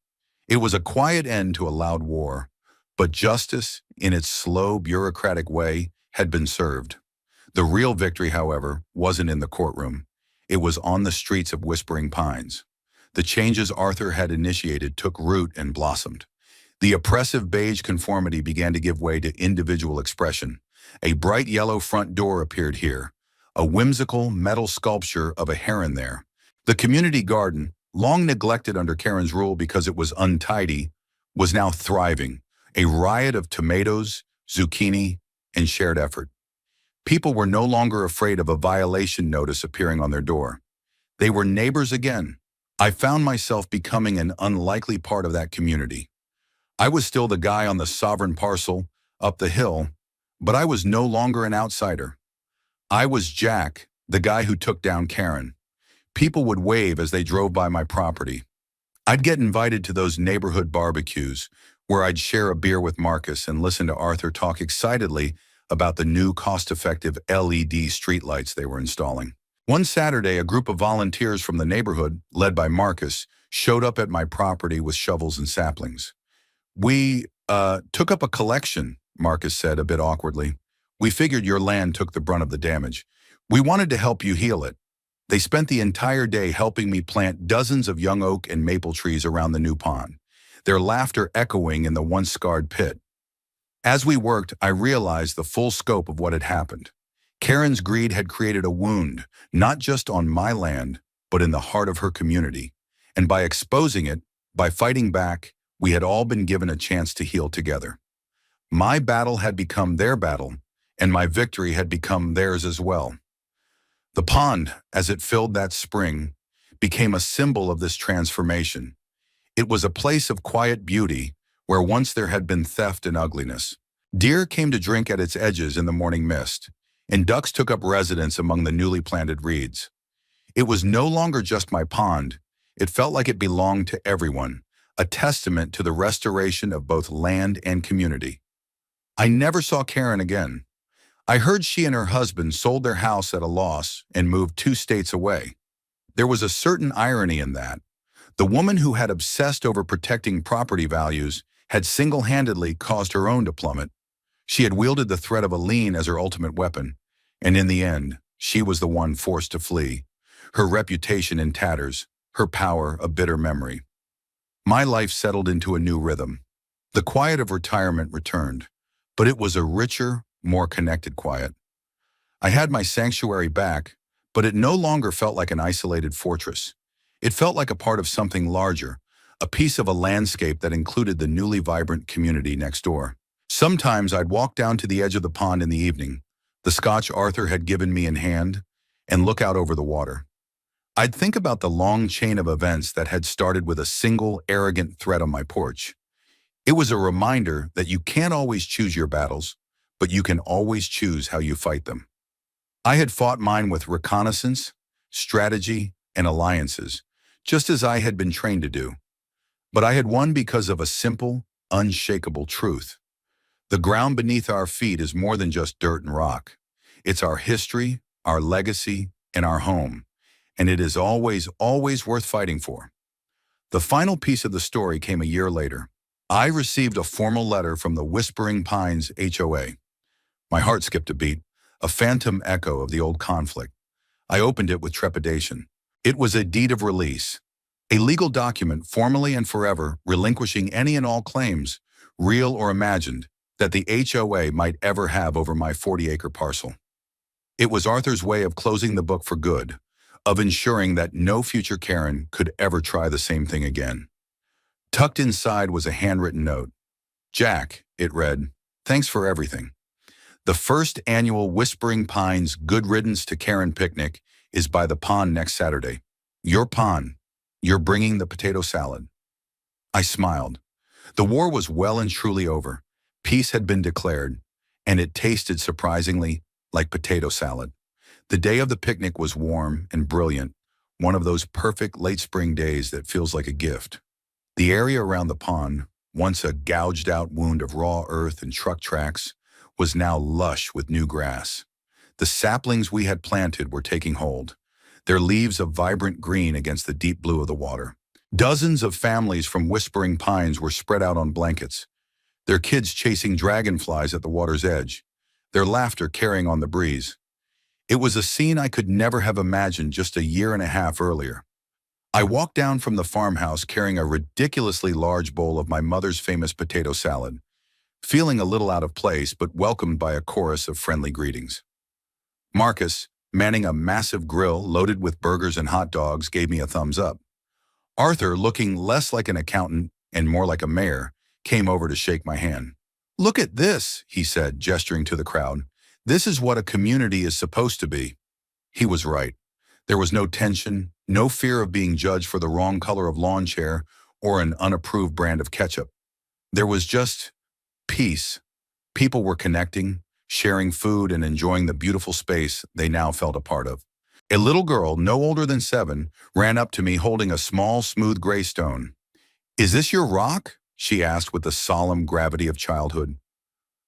It was a quiet end to a loud war, but justice, in its slow, bureaucratic way, had been served. The real victory, however, wasn't in the courtroom. It was on the streets of Whispering Pines. The changes Arthur had initiated took root and blossomed. The oppressive beige conformity began to give way to individual expression. A bright yellow front door appeared here, a whimsical metal sculpture of a heron there. The community garden, long neglected under Karen's rule because it was untidy, was now thriving, a riot of tomatoes, zucchini, and shared effort. People were no longer afraid of a violation notice appearing on their door. They were neighbors again. I found myself becoming an unlikely part of that community. I was still the guy on the sovereign parcel up the hill, but I was no longer an outsider. I was Jack, the guy who took down Karen. People would wave as they drove by my property. I'd get invited to those neighborhood barbecues where I'd share a beer with Marcus and listen to Arthur talk excitedly about the new cost-effective LED streetlights they were installing. One Saturday, a group of volunteers from the neighborhood, led by Marcus, showed up at my property with shovels and saplings. We took up a collection, Marcus said a bit awkwardly. We figured your land took the brunt of the damage. We wanted to help you heal it. They spent the entire day helping me plant dozens of young oak and maple trees around the new pond, their laughter echoing in the once scarred pit. As we worked, I realized the full scope of what had happened. Karen's greed had created a wound, not just on my land, but in the heart of her community. And by exposing it, by fighting back, we had all been given a chance to heal together. My battle had become their battle, and my victory had become theirs as well. The pond, as it filled that spring, became a symbol of this transformation. It was a place of quiet beauty where once there had been theft and ugliness. Deer came to drink at its edges in the morning mist, and ducks took up residence among the newly planted reeds. It was no longer just my pond. It felt like it belonged to everyone, a testament to the restoration of both land and community. I never saw Karen again. I heard she and her husband sold their house at a loss and moved 2 states away. There was a certain irony in that. The woman who had obsessed over protecting property values had single-handedly caused her own to plummet. She had wielded the threat of a lien as her ultimate weapon, and in the end, she was the one forced to flee, her reputation in tatters, her power a bitter memory. My life settled into a new rhythm. The quiet of retirement returned, but it was a richer, more connected quiet. I had my sanctuary back, but it no longer felt like an isolated fortress. It felt like a part of something larger, a piece of a landscape that included the newly vibrant community next door. Sometimes I'd walk down to the edge of the pond in the evening, the scotch Arthur had given me in hand, and look out over the water. I'd think about the long chain of events that had started with a single arrogant threat on my porch. It was a reminder that you can't always choose your battles, but you can always choose how you fight them. I had fought mine with reconnaissance, strategy, and alliances, just as I had been trained to do. But I had won because of a simple, unshakable truth. The ground beneath our feet is more than just dirt and rock. It's our history, our legacy, and our home. And it is always, always worth fighting for. The final piece of the story came a year later. I received a formal letter from the Whispering Pines HOA. My heart skipped a beat, a phantom echo of the old conflict. I opened it with trepidation. It was a deed of release, a legal document formally and forever relinquishing any and all claims, real or imagined, that the HOA might ever have over my 40-acre parcel. It was Arthur's way of closing the book for good, of ensuring that no future Karen could ever try the same thing again. Tucked inside was a handwritten note. Jack, it read, thanks for everything. The first annual Whispering Pines Good Riddance to Karen picnic is by the pond next Saturday. Your pond. You're bringing the potato salad. I smiled. The war was well and truly over. Peace had been declared, and it tasted surprisingly like potato salad. The day of the picnic was warm and brilliant, one of those perfect late spring days that feels like a gift. The area around the pond, once a gouged-out wound of raw earth and truck tracks, was now lush with new grass. The saplings we had planted were taking hold, their leaves a vibrant green against the deep blue of the water. Dozens of families from Whispering Pines were spread out on blankets, their kids chasing dragonflies at the water's edge, their laughter carrying on the breeze. It was a scene I could never have imagined just a year and a half earlier. I walked down from the farmhouse carrying a ridiculously large bowl of my mother's famous potato salad, feeling a little out of place but welcomed by a chorus of friendly greetings. Marcus, manning a massive grill loaded with burgers and hot dogs, gave me a thumbs up. Arthur, looking less like an accountant and more like a mayor, came over to shake my hand. Look at this, he said, gesturing to the crowd. This is what a community is supposed to be. He was right. There was no tension, no fear of being judged for the wrong color of lawn chair or an unapproved brand of ketchup. There was just peace. People were connecting, sharing food, and enjoying the beautiful space they now felt a part of. A little girl, no older than 7, ran up to me holding a small, smooth gray stone. Is this your rock? She asked with the solemn gravity of childhood.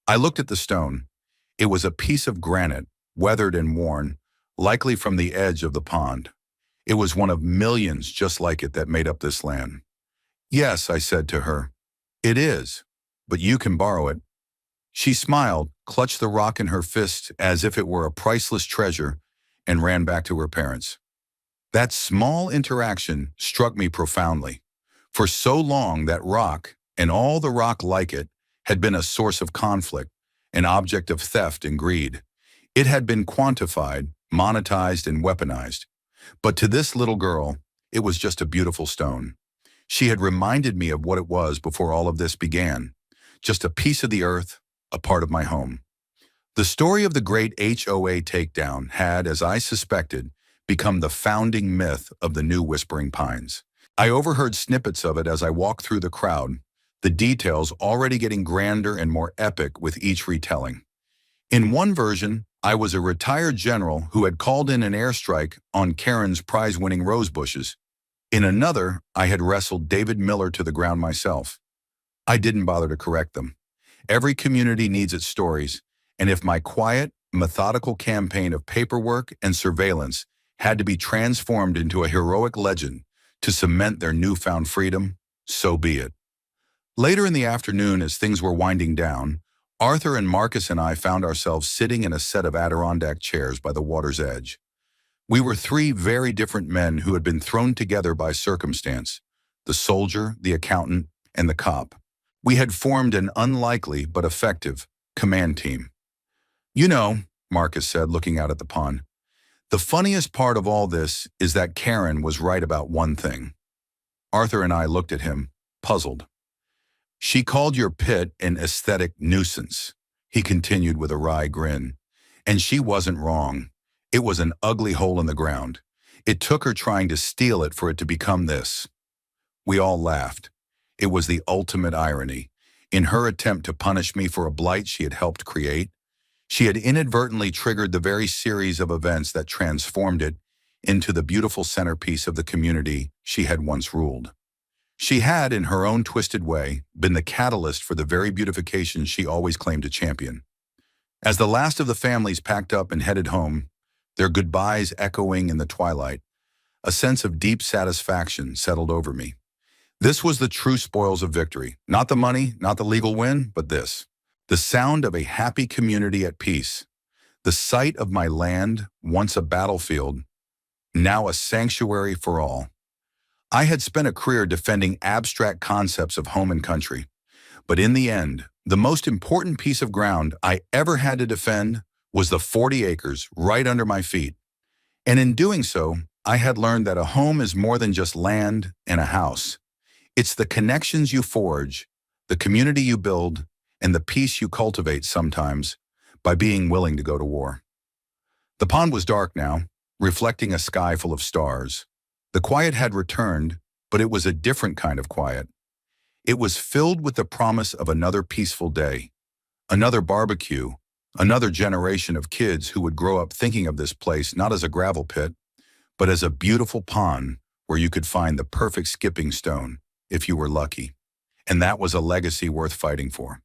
I looked at the stone. It was a piece of granite, weathered and worn, likely from the edge of the pond. It was one of millions just like it that made up this land. Yes, I said to her. It is, but you can borrow it. She smiled, clutched the rock in her fist as if it were a priceless treasure, and ran back to her parents. That small interaction struck me profoundly. For so long, that rock, and all the rock like it, had been a source of conflict, an object of theft and greed. It had been quantified, monetized, and weaponized. But to this little girl, it was just a beautiful stone. She had reminded me of what it was before all of this began. Just a piece of the earth, a part of my home. The story of the great HOA takedown had, as I suspected, become the founding myth of the new Whispering Pines. I overheard snippets of it as I walked through the crowd, the details already getting grander and more epic with each retelling. In one version, I was a retired general who had called in an airstrike on Karen's prize-winning rose bushes. In another, I had wrestled David Miller to the ground myself. I didn't bother to correct them. Every community needs its stories, and if my quiet, methodical campaign of paperwork and surveillance had to be transformed into a heroic legend to cement their newfound freedom, so be it. Later in the afternoon, as things were winding down, Arthur and Marcus and I found ourselves sitting in a set of Adirondack chairs by the water's edge. We were 3 very different men who had been thrown together by circumstance, the soldier, the accountant, and the cop. We had formed an unlikely but effective command team. You know, Marcus said, looking out at the pond, The funniest part of all this is that Karen was right about one thing. Arthur and I looked at him, puzzled. She called your pit an aesthetic nuisance, he continued with a wry grin. And she wasn't wrong. It was an ugly hole in the ground. It took her trying to steal it for it to become this. We all laughed. It was the ultimate irony. In her attempt to punish me for a blight she had helped create, she had inadvertently triggered the very series of events that transformed it into the beautiful centerpiece of the community she had once ruled. She had, in her own twisted way, been the catalyst for the very beautification she always claimed to champion. As the last of the families packed up and headed home, their goodbyes echoing in the twilight, a sense of deep satisfaction settled over me. This was the true spoils of victory. Not the money, not the legal win, but this. The sound of a happy community at peace. The sight of my land, once a battlefield, now a sanctuary for all. I had spent a career defending abstract concepts of home and country. But in the end, the most important piece of ground I ever had to defend was the 40 acres right under my feet. And in doing so, I had learned that a home is more than just land and a house. It's the connections you forge, the community you build, and the peace you cultivate sometimes by being willing to go to war. The pond was dark now, reflecting a sky full of stars. The quiet had returned, but it was a different kind of quiet. It was filled with the promise of another peaceful day, another barbecue, another generation of kids who would grow up thinking of this place not as a gravel pit, but as a beautiful pond where you could find the perfect skipping stone, if you were lucky. And that was a legacy worth fighting for.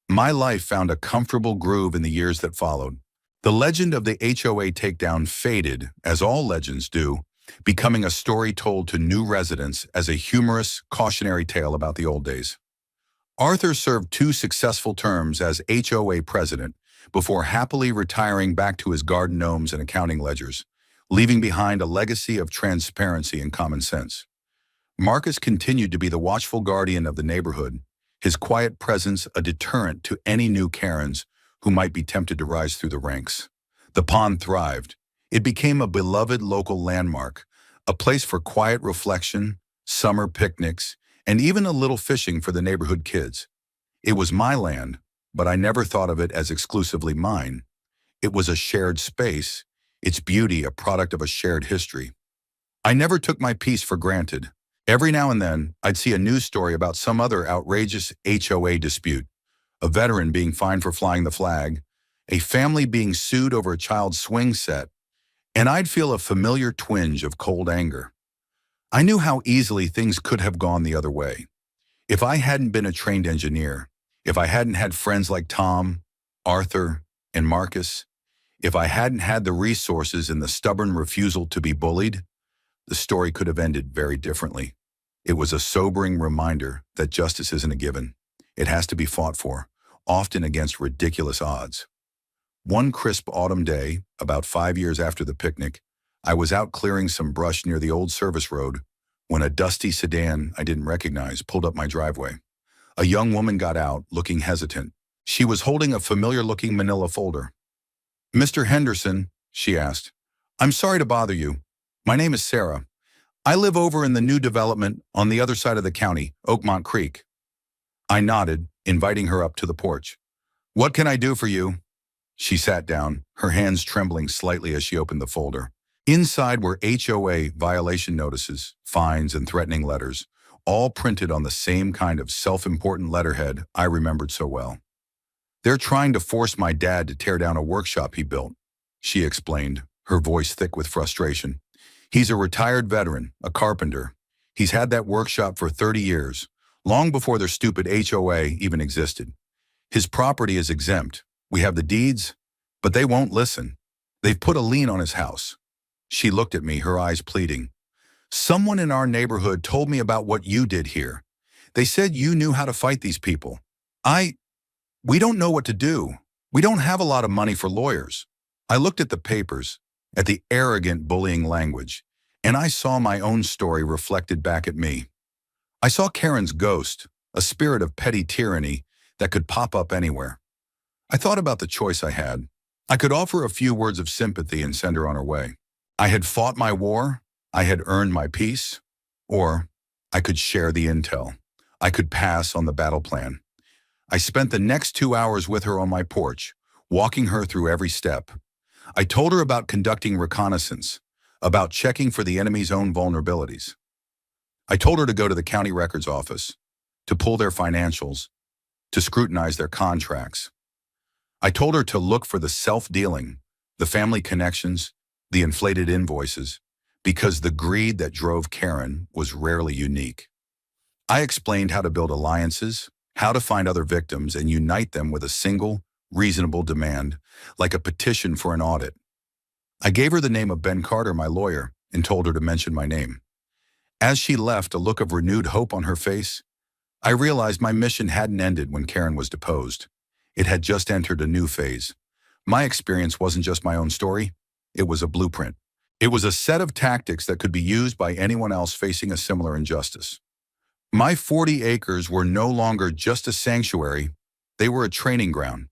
My life found a comfortable groove in the years that followed. The legend of the HOA takedown faded, as all legends do, becoming a story told to new residents as a humorous, cautionary tale about the old days. Arthur served 2 successful terms as HOA president before happily retiring back to his garden gnomes and accounting ledgers, leaving behind a legacy of transparency and common sense. Marcus continued to be the watchful guardian of the neighborhood, his quiet presence a deterrent to any new Karens who might be tempted to rise through the ranks. The pond thrived. It became a beloved local landmark, a place for quiet reflection, summer picnics, and even a little fishing for the neighborhood kids. It was my land, but I never thought of it as exclusively mine. It was a shared space, its beauty a product of a shared history. I never took my peace for granted. Every now and then, I'd see a news story about some other outrageous HOA dispute, a veteran being fined for flying the flag, a family being sued over a child's swing set, and I'd feel a familiar twinge of cold anger. I knew how easily things could have gone the other way. If I hadn't been a trained engineer, if I hadn't had friends like Tom, Arthur, and Marcus, if I hadn't had the resources and the stubborn refusal to be bullied, the story could have ended very differently. It was a sobering reminder that justice isn't a given. It has to be fought for, often against ridiculous odds. One crisp autumn day, about 5 years after the picnic, I was out clearing some brush near the old service road when a dusty sedan I didn't recognize pulled up my driveway. A young woman got out, looking hesitant. She was holding a familiar-looking manila folder. "Mr. Henderson," she asked, "I'm sorry to bother you. My name is Sarah. I live over in the new development on the other side of the county, Oakmont Creek." I nodded, inviting her up to the porch. "What can I do for you?" She sat down, her hands trembling slightly as she opened the folder. Inside were HOA violation notices, fines, and threatening letters, all printed on the same kind of self-important letterhead I remembered so well. "They're trying to force my dad to tear down a workshop he built," she explained, her voice thick with frustration. "He's a retired veteran, a carpenter. He's had that workshop for 30 years, long before their stupid HOA even existed. His property is exempt. We have the deeds, but they won't listen. They've put a lien on his house." She looked at me, her eyes pleading. "Someone in our neighborhood told me about what you did here. They said you knew how to fight these people. We don't know what to do. We don't have a lot of money for lawyers." I looked at the papers, at the arrogant, bullying language, and I saw my own story reflected back at me. I saw Karen's ghost, a spirit of petty tyranny that could pop up anywhere. I thought about the choice I had. I could offer a few words of sympathy and send her on her way. I had fought my war, I had earned my peace, or I could share the intel. I could pass on the battle plan. I spent the next 2 hours with her on my porch, walking her through every step. I told her about conducting reconnaissance, about checking for the enemy's own vulnerabilities. I told her to go to the county records office, to pull their financials, to scrutinize their contracts. I told her to look for the self-dealing, the family connections, the inflated invoices, because the greed that drove Karen was rarely unique. I explained how to build alliances, how to find other victims and unite them with a single, reasonable demand, like a petition for an audit. I gave her the name of Ben Carter, my lawyer, and told her to mention my name. As she left, a look of renewed hope on her face, I realized my mission hadn't ended when Karen was deposed. It had just entered a new phase. My experience wasn't just my own story, it was a blueprint. It was a set of tactics that could be used by anyone else facing a similar injustice. My 40 acres were no longer just a sanctuary, they were a training ground.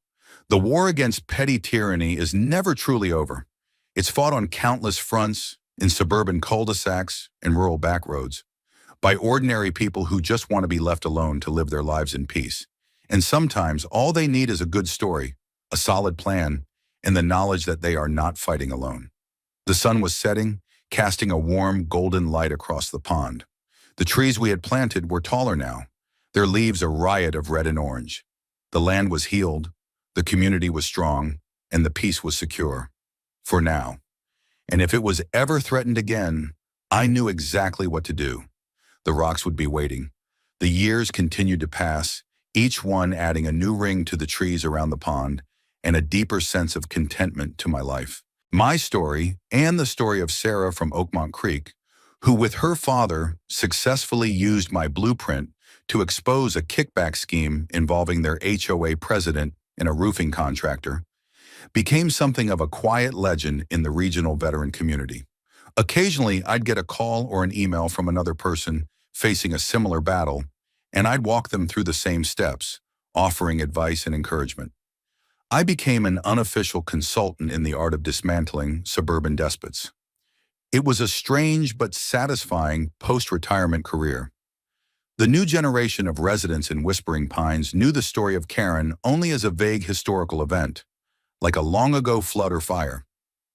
The war against petty tyranny is never truly over. It's fought on countless fronts, in suburban cul-de-sacs and rural backroads, by ordinary people who just want to be left alone to live their lives in peace. And sometimes all they need is a good story, a solid plan, and the knowledge that they are not fighting alone. The sun was setting, casting a warm, golden light across the pond. The trees we had planted were taller now, their leaves a riot of red and orange. The land was healed, the community was strong, and the peace was secure. For now. And if it was ever threatened again, I knew exactly what to do. The rocks would be waiting. The years continued to pass, each one adding a new ring to the trees around the pond and a deeper sense of contentment to my life. My story, and the story of Sarah from Oakmont Creek, who with her father successfully used my blueprint to expose a kickback scheme involving their HOA president and a roofing contractor, became something of a quiet legend in the regional veteran community. Occasionally, I'd get a call or an email from another person facing a similar battle, and I'd walk them through the same steps, offering advice and encouragement. I became an unofficial consultant in the art of dismantling suburban despots. It was a strange but satisfying post-retirement career. The new generation of residents in Whispering Pines knew the story of Karen only as a vague historical event, like a long-ago flood or fire.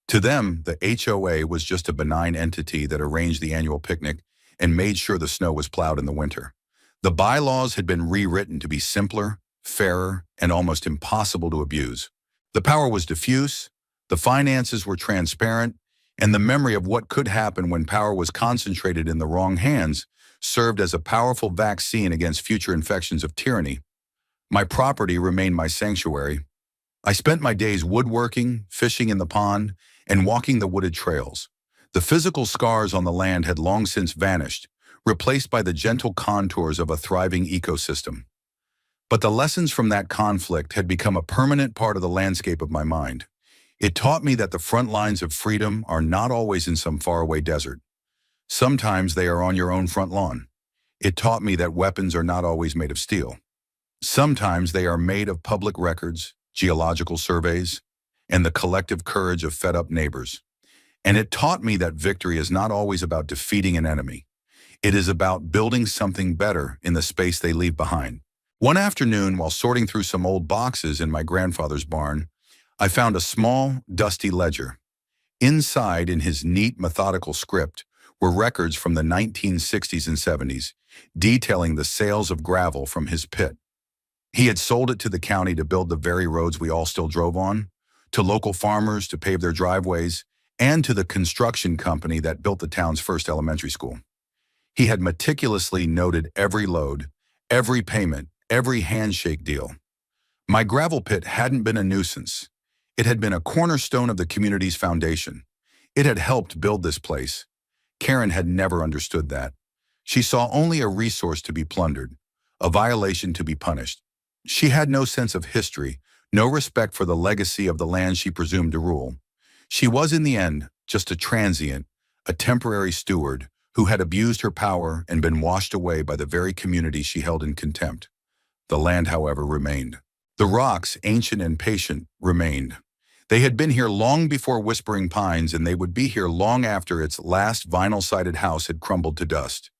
To them, the HOA was just a benign entity that arranged the annual picnic and made sure the snow was plowed in the winter. The bylaws had been rewritten to be simpler, fairer, and almost impossible to abuse. The power was diffuse, the finances were transparent, and the memory of what could happen when power was concentrated in the wrong hands served as a powerful vaccine against future infections of tyranny. My property remained my sanctuary. I spent my days woodworking, fishing in the pond, and walking the wooded trails. The physical scars on the land had long since vanished, replaced by the gentle contours of a thriving ecosystem. But the lessons from that conflict had become a permanent part of the landscape of my mind. It taught me that the front lines of freedom are not always in some faraway desert. Sometimes they are on your own front lawn. It taught me that weapons are not always made of steel. Sometimes they are made of public records, geological surveys, and the collective courage of fed-up neighbors. And it taught me that victory is not always about defeating an enemy. It is about building something better in the space they leave behind. One afternoon, while sorting through some old boxes in my grandfather's barn, I found a small, dusty ledger. Inside, in his neat, methodical script, were records from the 1960s and 70s, detailing the sales of gravel from his pit. He had sold it to the county to build the very roads we all still drove on, to local farmers to pave their driveways, and to the construction company that built the town's first elementary school. He had meticulously noted every load, every payment, every handshake deal. My gravel pit hadn't been a nuisance. It had been a cornerstone of the community's foundation. It had helped build this place. Karen had never understood that. She saw only a resource to be plundered, a violation to be punished. She had no sense of history, no respect for the legacy of the land she presumed to rule. She was, in the end, just a transient, a temporary steward who had abused her power and been washed away by the very community she held in contempt. The land, however, remained. The rocks, ancient and patient, remained. They had been here long before Whispering Pines, and they would be here long after its last vinyl-sided house had crumbled to dust.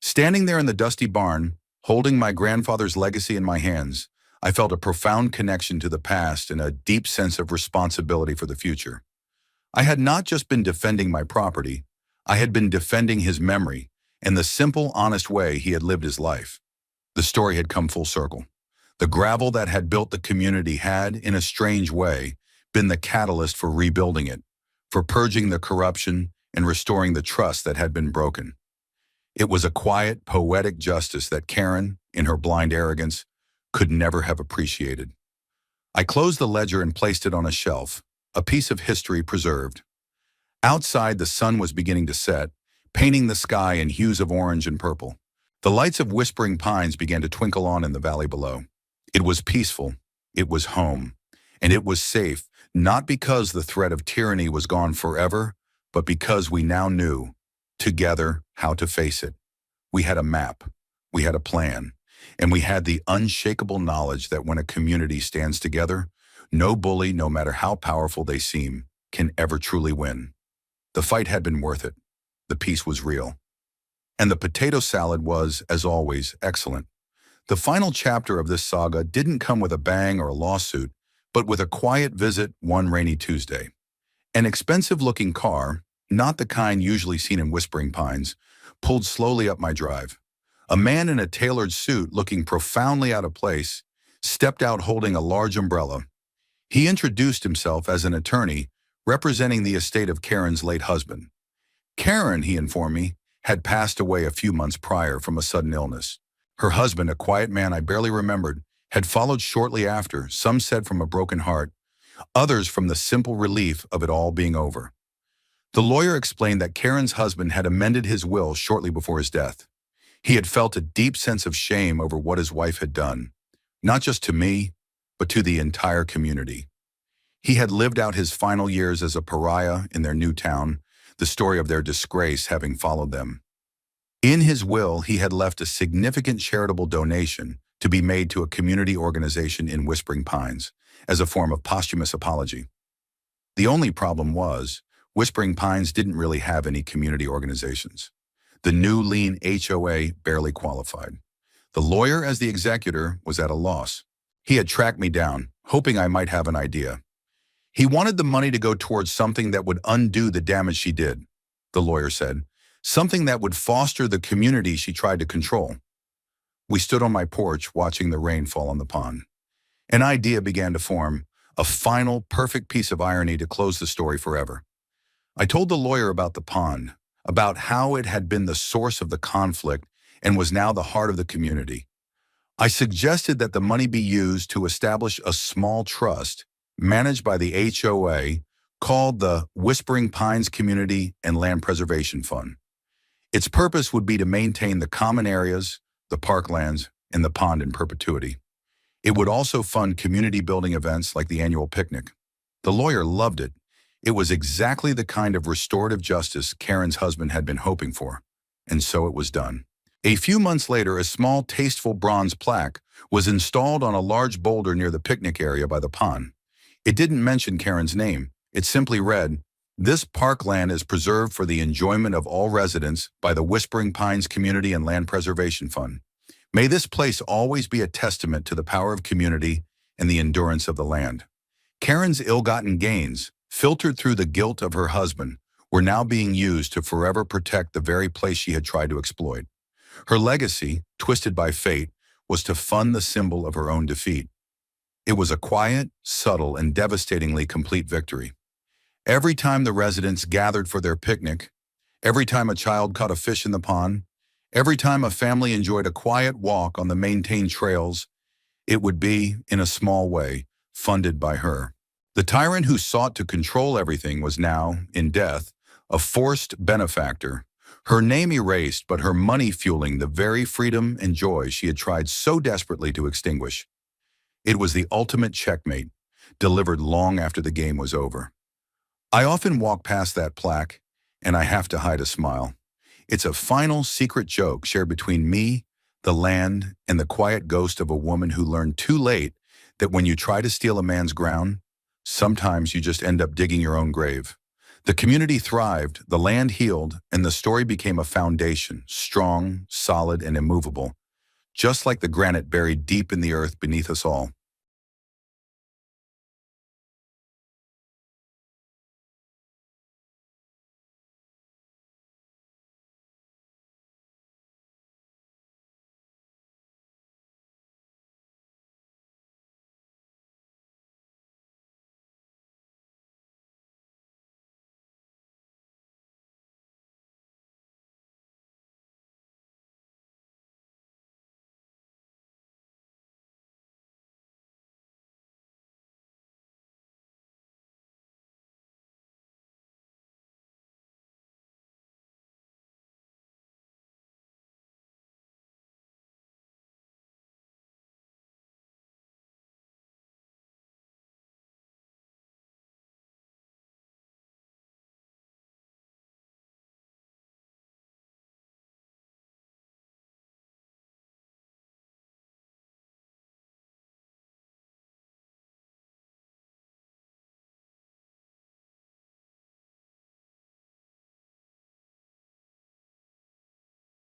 Standing there in the dusty barn, holding my grandfather's legacy in my hands, I felt a profound connection to the past and a deep sense of responsibility for the future. I had not just been defending my property, I had been defending his memory and the simple, honest way he had lived his life. The story had come full circle. The gravel that had built the community had, in a strange way, been the catalyst for rebuilding it, for purging the corruption and restoring the trust that had been broken. It was a quiet, poetic justice that Karen, in her blind arrogance, could never have appreciated. I closed the ledger and placed it on a shelf, a piece of history preserved. Outside, the sun was beginning to set, painting the sky in hues of orange and purple. The lights of Whispering Pines began to twinkle on in the valley below. It was peaceful, it was home, and it was safe, not because the threat of tyranny was gone forever, but because we now knew, together, how to face it. We had a map, we had a plan, and we had the unshakable knowledge that when a community stands together, no bully, no matter how powerful they seem, can ever truly win. The fight had been worth it. The peace was real. And the potato salad was, as always, excellent. The final chapter of this saga didn't come with a bang or a lawsuit, but with a quiet visit one rainy Tuesday. An expensive-looking car, not the kind usually seen in Whispering Pines, pulled slowly up my drive. A man in a tailored suit, looking profoundly out of place, stepped out holding a large umbrella. He introduced himself as an attorney representing the estate of Karen's late husband. Karen, he informed me, had passed away a few months prior from a sudden illness. Her husband, a quiet man I barely remembered, had followed shortly after, some said from a broken heart, others from the simple relief of it all being over. The lawyer explained that Karen's husband had amended his will shortly before his death. He had felt a deep sense of shame over what his wife had done, not just to me, but to the entire community. He had lived out his final years as a pariah in their new town, the story of their disgrace having followed them. In his will, he had left a significant charitable donation to be made to a community organization in Whispering Pines as a form of posthumous apology. The only problem was, Whispering Pines didn't really have any community organizations. The new lean HOA barely qualified. The lawyer, as the executor, was at a loss. He had tracked me down, hoping I might have an idea. He wanted the money to go towards something that would undo the damage she did, the lawyer said, something that would foster the community she tried to control. We stood on my porch watching the rain fall on the pond. An idea began to form, a final, perfect piece of irony to close the story forever. I told the lawyer about the pond, about how it had been the source of the conflict and was now the heart of the community. I suggested that the money be used to establish a small trust managed by the HOA called the Whispering Pines Community and Land Preservation Fund. Its purpose would be to maintain the common areas, the parklands, and the pond in perpetuity. It would also fund community building events like the annual picnic. The lawyer loved it. It was exactly the kind of restorative justice Karen's husband had been hoping for, and so it was done. A few months later, a small, tasteful bronze plaque was installed on a large boulder near the picnic area by the pond. It didn't mention Karen's name. It simply read, "This parkland is preserved for the enjoyment of all residents by the Whispering Pines Community and Land Preservation Fund. May this place always be a testament to the power of community and the endurance of the land." Karen's ill-gotten gains, filtered through the guilt of her husband, were now being used to forever protect the very place she had tried to exploit. Her legacy, twisted by fate, was to fund the symbol of her own defeat. It was a quiet, subtle, and devastatingly complete victory. Every time the residents gathered for their picnic, every time a child caught a fish in the pond, every time a family enjoyed a quiet walk on the maintained trails, it would be, in a small way, funded by her. The tyrant who sought to control everything was now, in death, a forced benefactor, her name erased but her money fueling the very freedom and joy she had tried so desperately to extinguish. It was the ultimate checkmate, delivered long after the game was over. I often walk past that plaque, and I have to hide a smile. It's a final secret joke shared between me, the land, and the quiet ghost of a woman who learned too late that when you try to steal a man's ground, Sometimes you just end up digging your own grave. The community thrived, the land healed, and the story became a foundation, strong, solid, and immovable, just like the granite buried deep in the earth beneath us all.